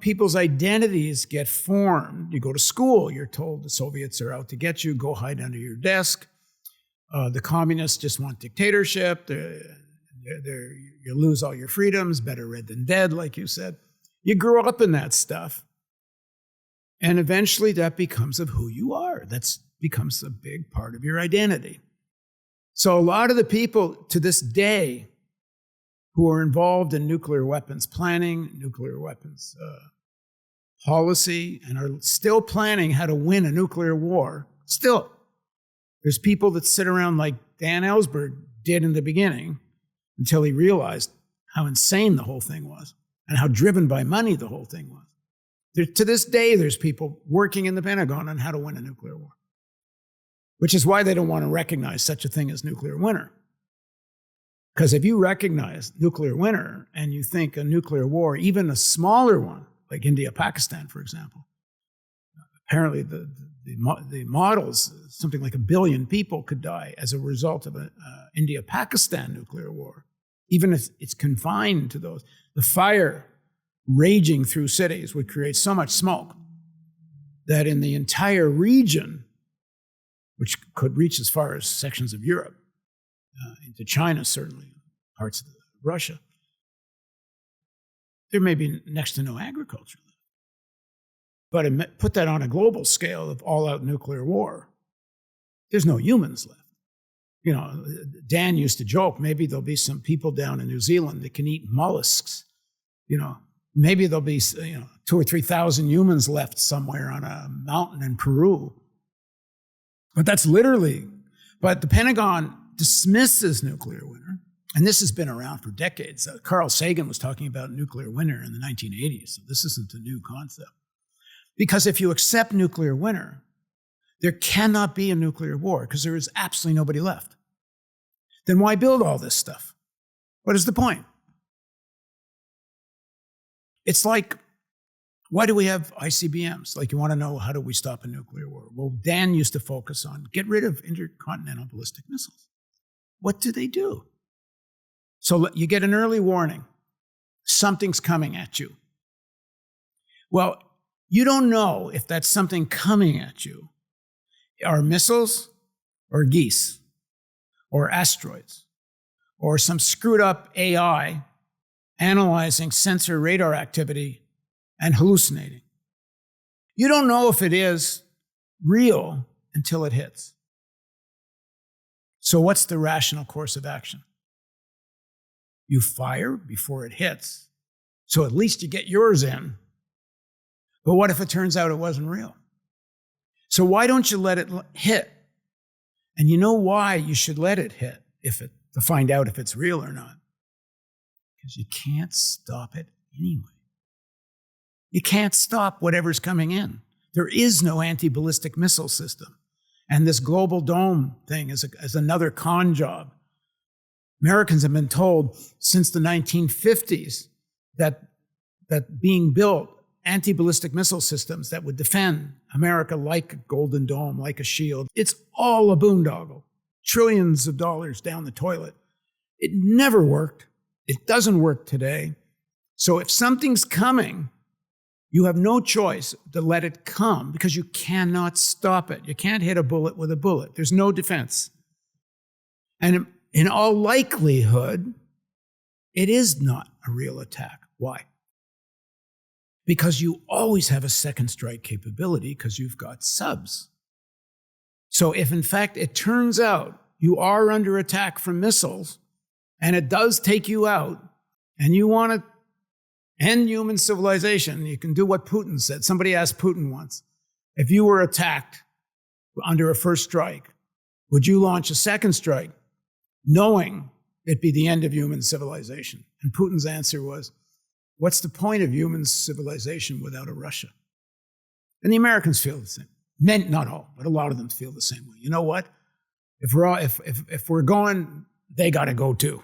S1: People's identities get formed. You go to school, you're told the Soviets are out to get you, go hide under your desk. The communists just want dictatorship. You lose all your freedoms, better red than dead, like you said. You grow up in that stuff. And eventually that becomes of who you are. That becomes a big part of your identity. So a lot of the people to this day who are involved in nuclear weapons planning, nuclear weapons policy, and are still planning how to win a nuclear war, still, there's people that sit around like Dan Ellsberg did in the beginning until he realized how insane the whole thing was and how driven by money the whole thing was. To this day, there's people working in the Pentagon on how to win a nuclear war, which is why they don't want to recognize such a thing as nuclear winter. Because if you recognize nuclear winter and you think a nuclear war, even a smaller one, like India-Pakistan, for example, apparently the models, something like 1 billion people could die as a result of an India-Pakistan nuclear war, even if it's confined to those. The fire raging through cities would create so much smoke that in the entire region, which could reach as far as sections of Europe, into China, certainly, parts of Russia, there may be next to no agriculture left. But put that on a global scale of all-out nuclear war, there's no humans left. You know, Dan used to joke, maybe there'll be some people down in New Zealand that can eat mollusks. You know, maybe there'll be 2,000 or 3,000 humans left somewhere on a mountain in Peru. But that's literally, but the Pentagon dismisses nuclear winter, and this has been around for decades. Carl Sagan was talking about nuclear winter in the 1980s, so this isn't a new concept. Because if you accept nuclear winter, there cannot be a nuclear war because there is absolutely nobody left. Then why build all this stuff? What is the point? It's like, why do we have ICBMs? Like, you want to know, how do we stop a nuclear war? Well, Dan used to focus on get rid of intercontinental ballistic missiles. What do they do? So you get an early warning. Something's coming at you. Well, you don't know if that's something coming at you are missiles or geese or asteroids or some screwed up AI analyzing sensor radar activity and hallucinating. You don't know if it is real until it hits. So what's the rational course of action? You fire before it hits, so at least you get yours in. But what if it turns out it wasn't real? So why don't you let it hit? And you know why you should let it hit to find out if it's real or not. Because you can't stop it anyway. You can't stop whatever's coming in. There is no anti-ballistic missile system. And this global dome thing is another con job. Americans have been told since the 1950s that being built anti-ballistic missile systems that would defend America like a golden dome, like a shield. It's all a boondoggle. Trillions of dollars down the toilet. It never worked. It doesn't work today. So if something's coming, you have no choice to let it come because you cannot stop it. You can't hit a bullet with a bullet. There's no defense. And in all likelihood, it is not a real attack. Why? Because you always have a second strike capability because you've got subs. So if in fact it turns out you are under attack from missiles and it does take you out and you want to end human civilization, you can do what Putin said. Somebody asked Putin once, if you were attacked under a first strike, would you launch a second strike knowing it'd be the end of human civilization? And Putin's answer was, what's the point of human civilization without a Russia? And the Americans feel the same. Not all, but a lot of them feel the same way. You know what? If we're going, they got to go too.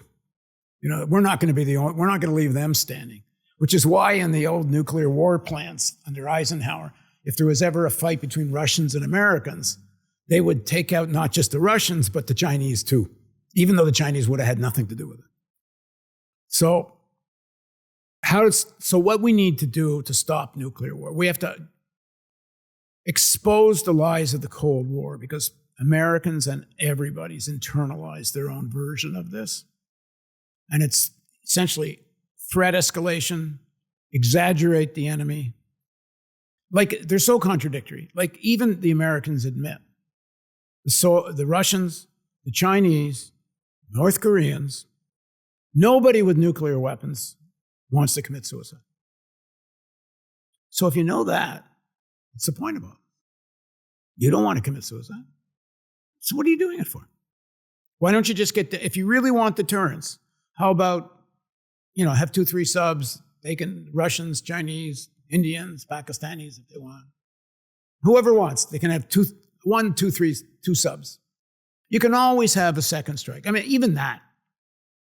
S1: You know, we're not going to leave them standing. Which is why in the old nuclear war plans under Eisenhower, if there was ever a fight between Russians and Americans, they would take out not just the Russians, but the Chinese too, even though the Chinese would have had nothing to do with it. So what we need to do to stop nuclear war, we have to expose the lies of the Cold War because Americans and everybody's internalized their own version of this. And it's essentially threat escalation, exaggerate the enemy. Like, they're so contradictory. Like, even the Americans admit. So the Russians, the Chinese, North Koreans, nobody with nuclear weapons wants to commit suicide. So if you know that, what's the point about it? You don't want to commit suicide. So what are you doing it for? Why don't you just if you really want deterrence, how about, have 2-3 subs, Russians, Chinese, Indians, Pakistanis if they want. Whoever wants, they can have 2 subs. You can always have a second strike. I mean, even that,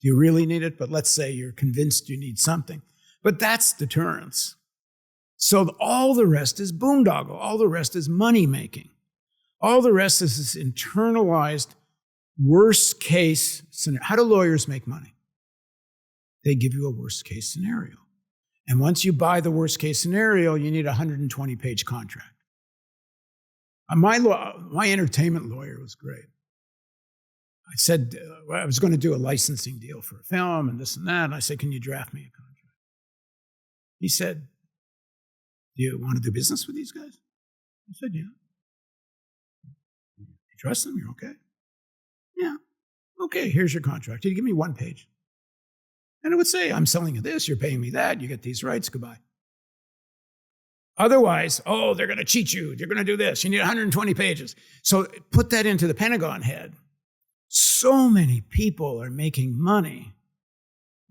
S1: do you really need it? But let's say you're convinced you need something. But that's deterrence. So all the rest is boondoggle. All the rest is money making. All the rest is this internalized worst case scenario. How do lawyers make money? They give you a worst case scenario. And once you buy the worst case scenario, you need a 120-page contract. My entertainment lawyer was great. I said, I was going to do a licensing deal for a film and this and that. And I said, can you draft me a contract? He said, do you want to do business with these guys? I said, yeah. You trust them? You're okay? Yeah. Okay, here's your contract. He'd give me 1 page. And it would say, I'm selling you this, you're paying me that, you get these rights, goodbye. Otherwise, they're going to cheat you, they're going to do this, you need 120 pages. So put that into the Pentagon head. So many people are making money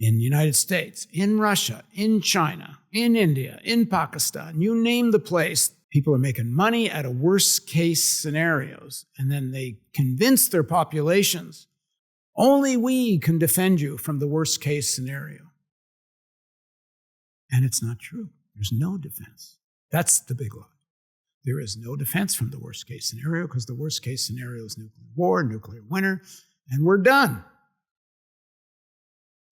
S1: in the United States, in Russia, in China, in India, in Pakistan, you name the place. People are making money out of worst case scenarios, and then they convince their populations, only we can defend you from the worst case scenario. And it's not true. There's no defense. That's the big lie. There is no defense from the worst case scenario because the worst case scenario is nuclear war, nuclear winter, and we're done.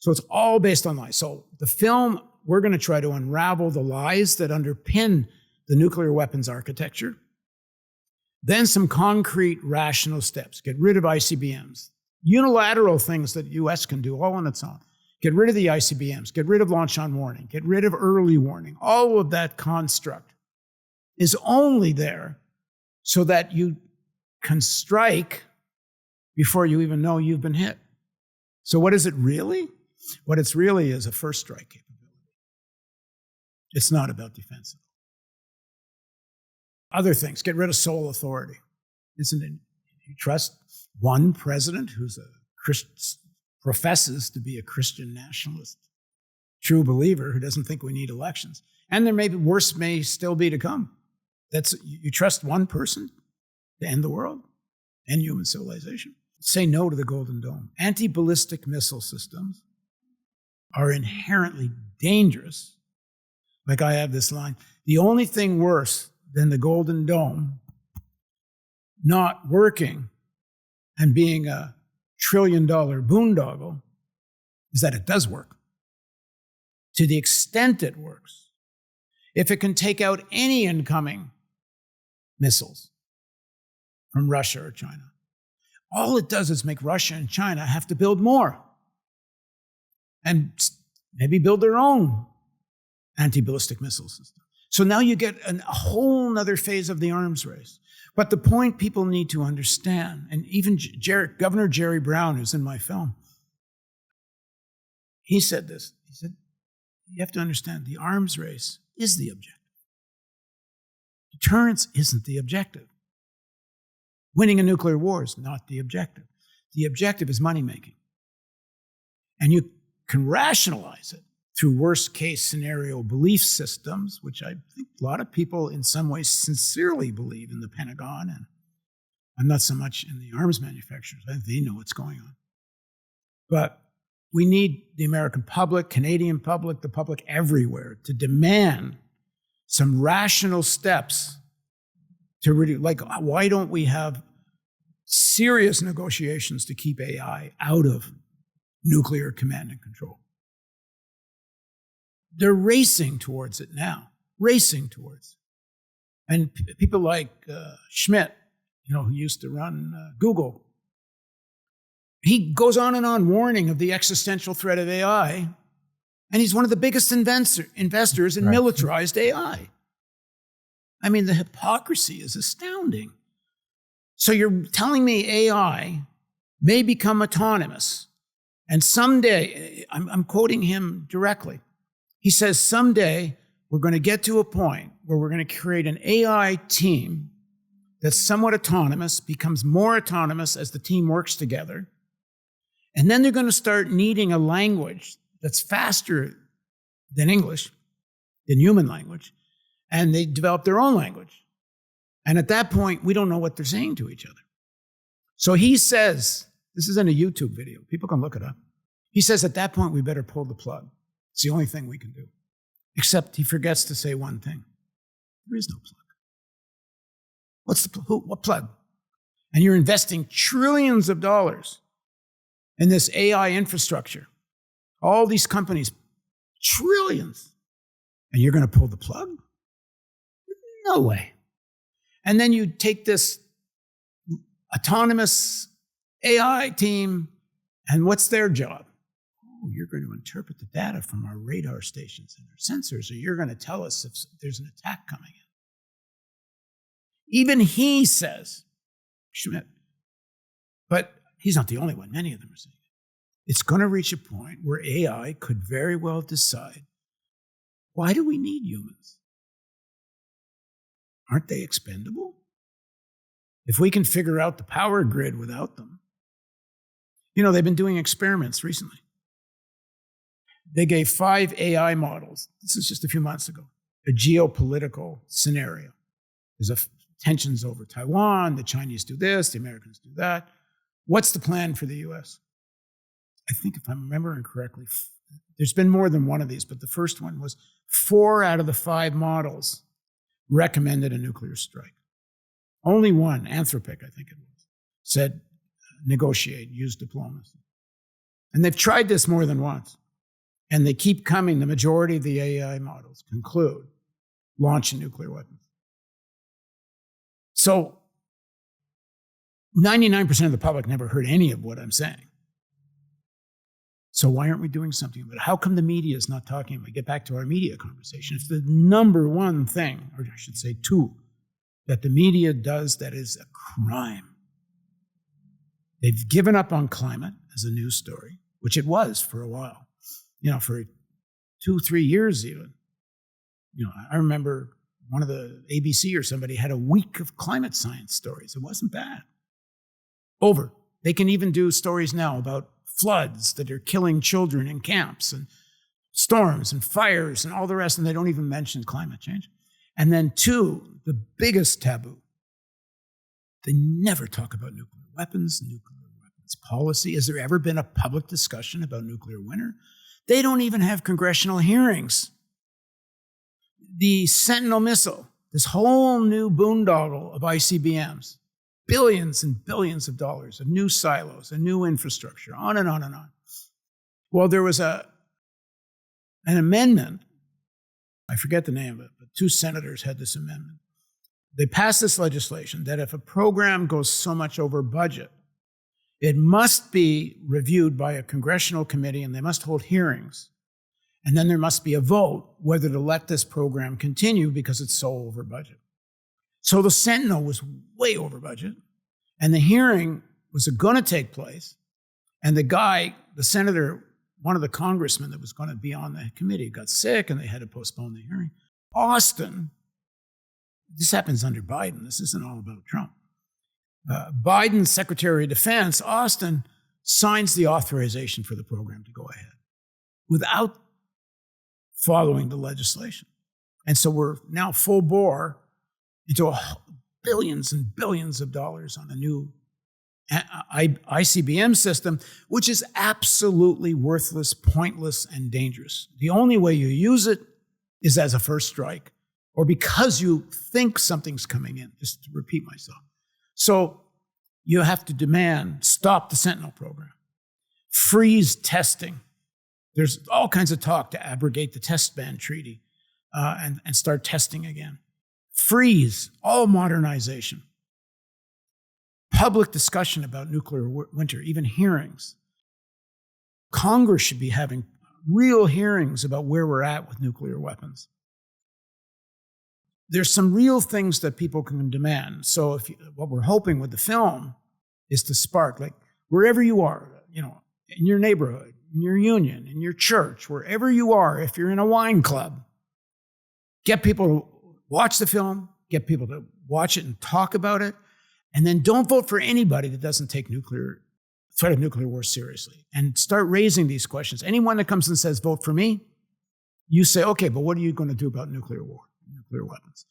S1: So it's all based on lies. So the film, we're going to try to unravel the lies that underpin the nuclear weapons architecture. Then some concrete rational steps. Get rid of ICBMs. Unilateral things that the U.S. can do all on its own. Get rid of the ICBMs, get rid of launch on warning, get rid of early warning. All of that construct is only there so that you can strike before you even know you've been hit. So what is it really? What it's really is a first strike capability. It's not about defensive. Other things, get rid of sole authority. Isn't it? You trust one president who's a Christian, professes to be a Christian nationalist, true believer who doesn't think we need elections. And there may be worse may still be to come. You trust one person to end the world, end human civilization. Say no to the Golden Dome. Anti-ballistic missile systems are inherently dangerous. Like I have this line, the only thing worse than the Golden Dome not working and being a trillion-dollar boondoggle is that it does work. To the extent it works, if it can take out any incoming missiles from Russia or China, all it does is make Russia and China have to build more and maybe build their own anti-ballistic missile system. So now you get a whole nother phase of the arms race. But the point people need to understand, and even Governor Jerry Brown, who's in my film, he said this. He said, you have to understand the arms race is the objective. Deterrence isn't the objective. Winning a nuclear war is not the objective. The objective is money-making. And you can rationalize it through worst-case scenario belief systems, which I think a lot of people in some ways sincerely believe in the Pentagon, and I'm not so much in the arms manufacturers. I think they know what's going on. But we need the American public, Canadian public, the public everywhere to demand some rational steps to really, like, why don't we have serious negotiations to keep AI out of nuclear command and control? They're racing towards it now, racing towards it. And people like Schmidt, who used to run Google, he goes on and on warning of the existential threat of AI, and he's one of the biggest investors in militarized AI. I mean, the hypocrisy is astounding. So you're telling me AI may become autonomous, and someday, I'm quoting him directly, he says, someday we're going to get to a point where we're going to create an AI team that's somewhat autonomous, becomes more autonomous as the team works together. And then they're going to start needing a language that's faster than English, than human language. And they develop their own language. And at that point, we don't know what they're saying to each other. So he says, this is in a YouTube video, people can look it up. He says, at that point, we better pull the plug. It's the only thing we can do. Except he forgets to say one thing. There is no plug. What plug? And you're investing trillions of dollars in this AI infrastructure. All these companies, trillions. And you're going to pull the plug? No way. And then you take this autonomous AI team, and what's their job? You're going to interpret the data from our radar stations and our sensors, or you're going to tell us if there's an attack coming in. Even he says, Schmidt, but he's not the only one. Many of them are saying it. It's going to reach a point where AI could very well decide, why do we need humans? Aren't they expendable? If we can figure out the power grid without them. They've been doing experiments recently. They gave 5 AI models, this is just a few months ago, a geopolitical scenario. There's tensions over Taiwan, the Chinese do this, the Americans do that. What's the plan for the US? I think if I'm remembering correctly, there's been more than one of these, but the first one was 4 out of the 5 models recommended a nuclear strike. Only one, Anthropic, I think it was, said negotiate, use diplomacy. And they've tried this more than once. And they keep coming, the majority of the AI models conclude launch a nuclear weapon. So 99% of the public never heard any of what I'm saying. So why aren't we doing something about it? How come the media is not talking about it? Get back to our media conversation. It's the number one thing, or I should say two, that the media does that is a crime. They've given up on climate as a news story, which it was for a while, for 2-3 years even. I remember one of the ABC or somebody had a week of climate science stories. It wasn't bad. Over. They can even do stories now about floods that are killing children in camps and storms and fires and all the rest, and they don't even mention climate change. And then two, the biggest taboo, they never talk about nuclear weapons policy. Has there ever been a public discussion about nuclear winter? They don't even have congressional hearings. The Sentinel missile, this whole new boondoggle of ICBMs, billions and billions of dollars of new silos and new infrastructure, on and on and on. Well, there was an amendment, I forget the name of it, but 2 senators had this amendment. They passed this legislation that if a program goes so much over budget, it must be reviewed by a congressional committee and they must hold hearings. And then there must be a vote whether to let this program continue because it's so over budget. So the Sentinel was way over budget, and the hearing was going to take place. And the senator, one of the congressmen that was going to be on the committee, got sick and they had to postpone the hearing. Austin, this happens under Biden. This isn't all about Trump. Biden's Secretary of Defense, Austin, signs the authorization for the program to go ahead without following the legislation. And so we're now full bore into billions and billions of dollars on a new ICBM system, which is absolutely worthless, pointless, and dangerous. The only way you use it is as a first strike or because you think something's coming in, just to repeat myself. So you have to demand, stop the Sentinel program, freeze testing. There's all kinds of talk to abrogate the test ban treaty and start testing again. Freeze all modernization. Public discussion about nuclear winter, even hearings. Congress should be having real hearings about where we're at with nuclear weapons. There's some real things that people can demand. So what we're hoping with the film is to spark, like wherever you are, in your neighborhood, in your union, in your church, wherever you are, if you're in a wine club, get people to watch the film, get people to watch it and talk about it, and then don't vote for anybody that doesn't take threat of nuclear war seriously. And start raising these questions. Anyone that comes and says, vote for me, you say, okay, but what are you going to do about nuclear war, nuclear weapons?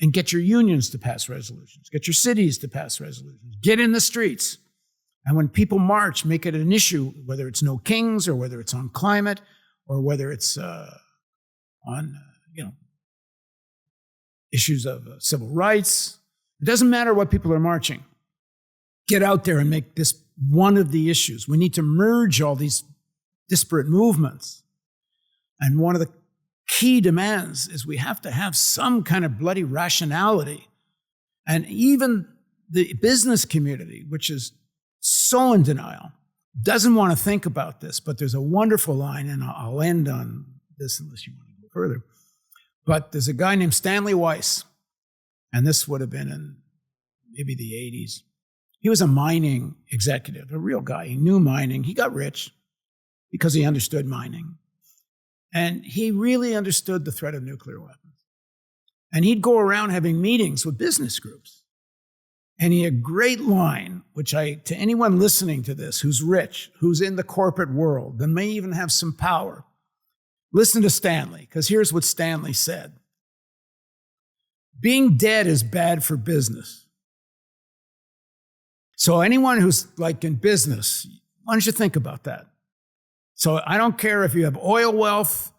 S1: And get your unions to pass resolutions. Get your cities to pass resolutions. Get in the streets. And when people march, make it an issue, whether it's no kings or whether it's on climate or whether it's on issues of civil rights. It doesn't matter what people are marching. Get out there and make this one of the issues. We need to merge all these disparate movements. And one of the key demands is we have to have some kind of bloody rationality. And even the business community, which is so in denial, doesn't want to think about this. But there's a wonderful line, and I'll end on this unless you want to go further. But there's a guy named Stanley Weiss, and this would have been in maybe the 80s. He was a mining executive, a real guy. He knew mining. He got rich because he understood mining. And he really understood the threat of nuclear weapons. And he'd go around having meetings with business groups. And he had a great line, which to anyone listening to this who's rich, who's in the corporate world, and may even have some power, listen to Stanley, because here's what Stanley said. Being dead is bad for business. So anyone who's like in business, why don't you think about that? So I don't care if you have oil wealth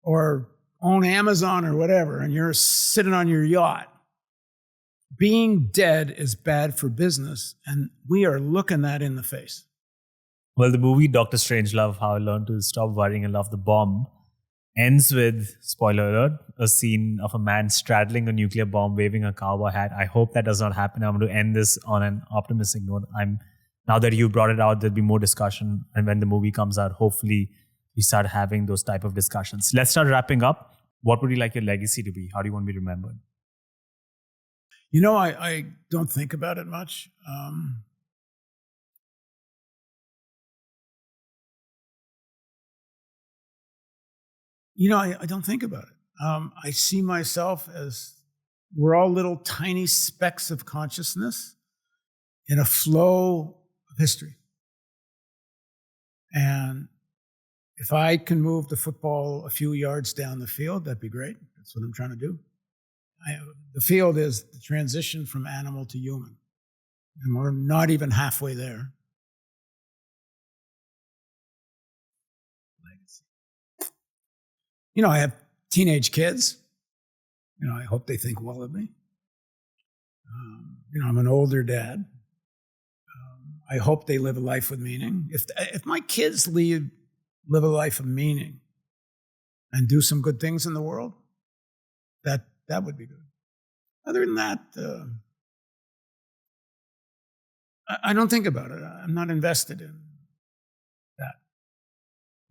S1: or own Amazon or whatever, and you're sitting on your yacht. Being dead is bad for business, and we are looking that in the face.
S2: Well, the movie Dr. Strangelove, How I Learned to Stop Worrying and Love the Bomb, ends with, spoiler alert, a scene of a man straddling a nuclear bomb, waving a cowboy hat. I hope that does not happen. I'm going to end this on an optimistic note. I'm now that you brought it out, there'll be more discussion. And when the movie comes out, hopefully we start having those type of discussions. Let's start wrapping up. What would you like your legacy to be? How do you want to be remembered?
S1: You know, I don't think about it much. I don't think about it. I see myself as we're all little tiny specks of consciousness in a flow of history. And if I can move the football a few yards down the field, that'd be great. That's what I'm trying to do. The field is the transition from animal to human. And we're not even halfway there. Legacy. I have teenage kids. I hope they think well of me. I'm an older dad. I hope they live a life with meaning. If my kids live a life of meaning and do some good things in the world, that would be good. Other than that, I don't think about it. I'm not invested in that.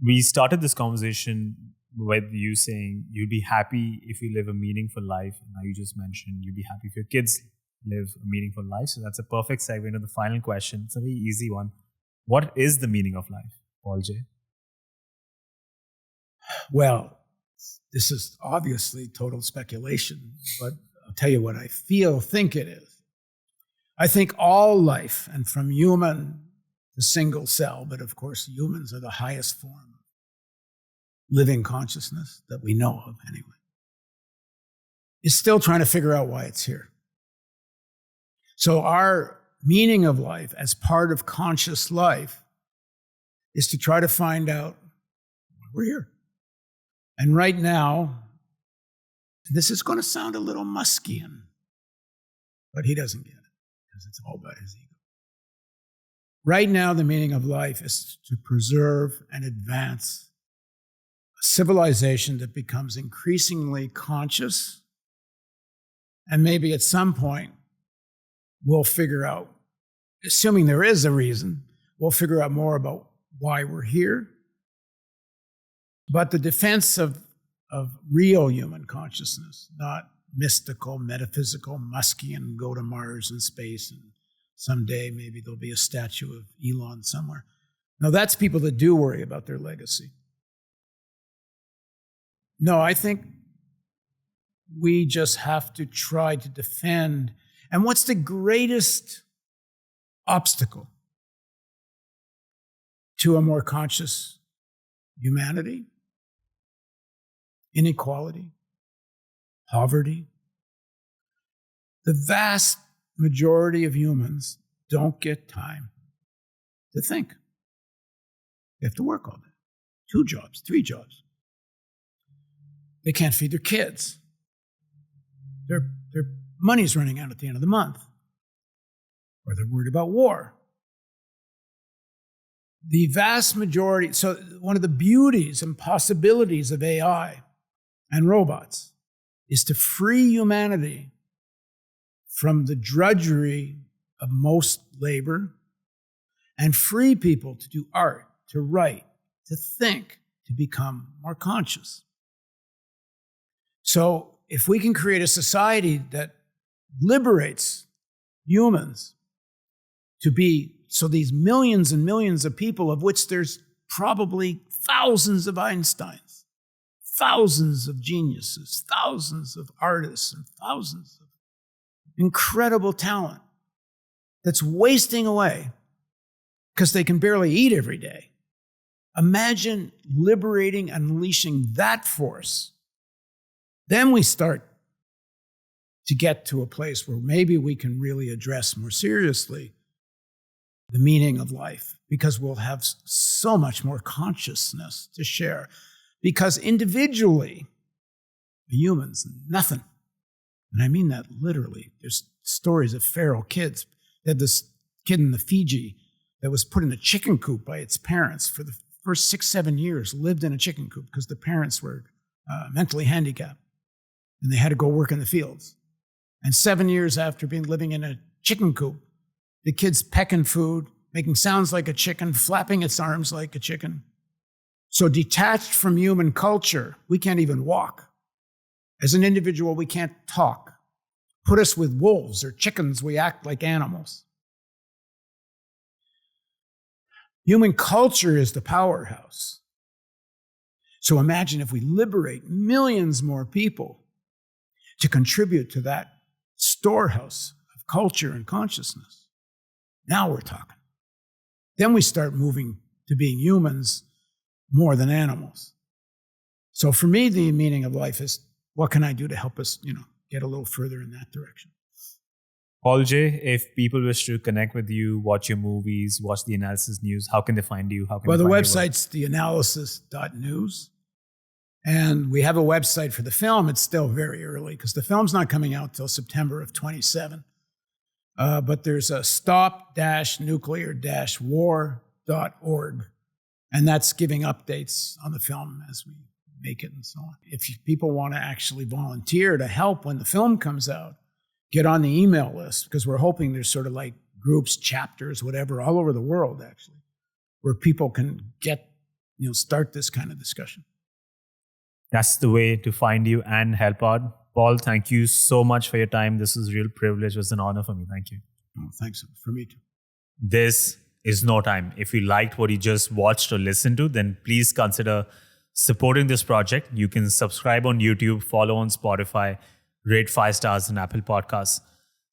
S2: We started this conversation with you saying you'd be happy if you live a meaningful life. And now you just mentioned you'd be happy if your kids live a meaningful life. So that's a perfect segue into the final question. It's a very easy one. What is the meaning of life, Paul J?
S1: Well, this is obviously total speculation, but I'll tell you what I think it is. I think all life, and from human to single cell, but of course humans are the highest form of living consciousness that we know of anyway, is still trying to figure out why it's here. So our meaning of life as part of conscious life is to try to find out why we're here. And right now, this is going to sound a little Muskian, but he doesn't get it because it's all about his ego. Right now, the meaning of life is to preserve and advance a civilization that becomes increasingly conscious, and maybe at some point we'll figure out, assuming there is a reason, we'll figure out more about why we're here. But the defense of real human consciousness, not mystical, metaphysical, Muskian, go to Mars and space, and someday maybe there'll be a statue of Elon somewhere. No, that's people that do worry about their legacy. No, I think we just have to try to defend. And what's the greatest obstacle to a more conscious humanity? Inequality, poverty. The vast majority of humans don't get time to think. They have to work all day. 2 jobs, 3 jobs. They can't feed their kids. Their money's running out at the end of the month. Or they're worried about war. The vast majority, so one of the beauties and possibilities of AI and robots is to free humanity from the drudgery of most labor and free people to do art, to write, to think, to become more conscious. So if we can create a society that liberates humans to be, so these millions and millions of people, of which there's probably thousands of Einsteins, thousands of geniuses, thousands of artists, and thousands of incredible talent that's wasting away because they can barely eat every day. Imagine liberating and unleashing that force. Then we start to get to a place where maybe we can really address more seriously the meaning of life, because we'll have so much more consciousness to share. Because individually, humans, nothing. And I mean that literally. There's stories of feral kids. They had this kid in the Fiji that was put in a chicken coop by its parents for the first 6-7 years, lived in a chicken coop because the parents were mentally handicapped and they had to go work in the fields. And 7 years after living in a chicken coop, the kid's pecking food, making sounds like a chicken, flapping its arms like a chicken. So detached from human culture, we can't even walk. As an individual, we can't talk. Put us with wolves or chickens, we act like animals. Human culture is the powerhouse. So imagine if we liberate millions more people to contribute to that storehouse of culture and consciousness. Now we're talking. Then we start moving to being humans more than animals. So for me, the meaning of life is, what can I do to help us, get a little further in that direction?
S2: Paul J, if people wish to connect with you, watch your movies, watch the analysis news, how can they find you?
S1: Well, the website's theanalysis.news. And we have a website for the film. It's still very early because the film's not coming out till September of 27. But there's a stop-nuclear-war.org. And that's giving updates on the film as we make it and so on. If people want to actually volunteer to help when the film comes out, get on the email list, because we're hoping there's sort of like groups, chapters, whatever, all over the world, actually, where people can get, start this kind of discussion.
S2: That's the way to find you and help out. Paul, thank you so much for your time. This was a real privilege. It was an honor for me. Thank you.
S1: Oh, thanks. For me too.
S2: This is No Time. If you liked what you just watched or listened to, then please consider supporting this project. You can subscribe on YouTube, follow on Spotify, rate 5 stars on Apple Podcasts.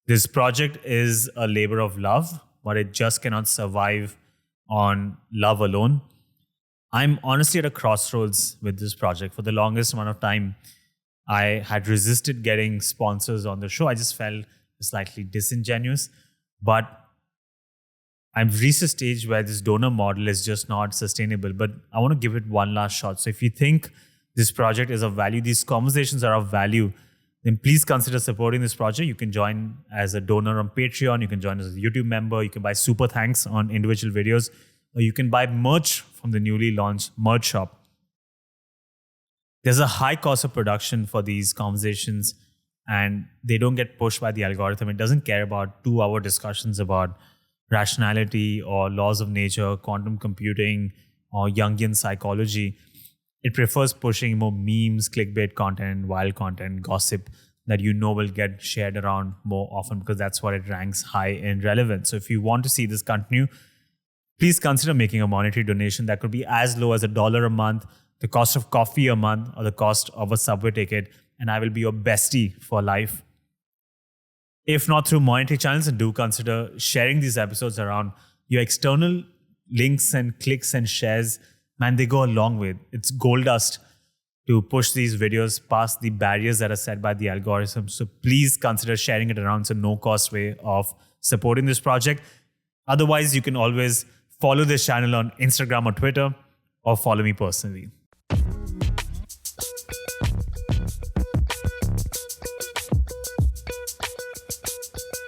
S2: This project is a labor of love, but it just cannot survive on love alone. I'm honestly at a crossroads with this project. For the longest amount of time, I had resisted getting sponsors on the show. I just felt slightly disingenuous. But I've reached a stage where this donor model is just not sustainable. But I want to give it one last shot. So if you think this project is of value, these conversations are of value, then please consider supporting this project. You can join as a donor on Patreon. You can join as a YouTube member. You can buy super thanks on individual videos. Or you can buy merch from the newly launched merch shop. There's a high cost of production for these conversations, and they don't get pushed by the algorithm. It doesn't care about 2-hour discussions about rationality or laws of nature, quantum computing, or Jungian psychology. It prefers pushing more memes, clickbait content, wild content, gossip that will get shared around more often because that's what it ranks high in relevance. So if you want to see this continue, please consider making a monetary donation that could be as low as $1 a month, the cost of coffee a month, or the cost of a subway ticket, and I will be your bestie for life. If not through monetary channels, then do consider sharing these episodes around. Your external links and clicks and shares, man, they go a long way. It's gold dust to push these videos past the barriers that are set by the algorithm. So please consider sharing it around. It's a no-cost way of supporting this project. Otherwise, you can always follow this channel on Instagram or Twitter, or follow me personally.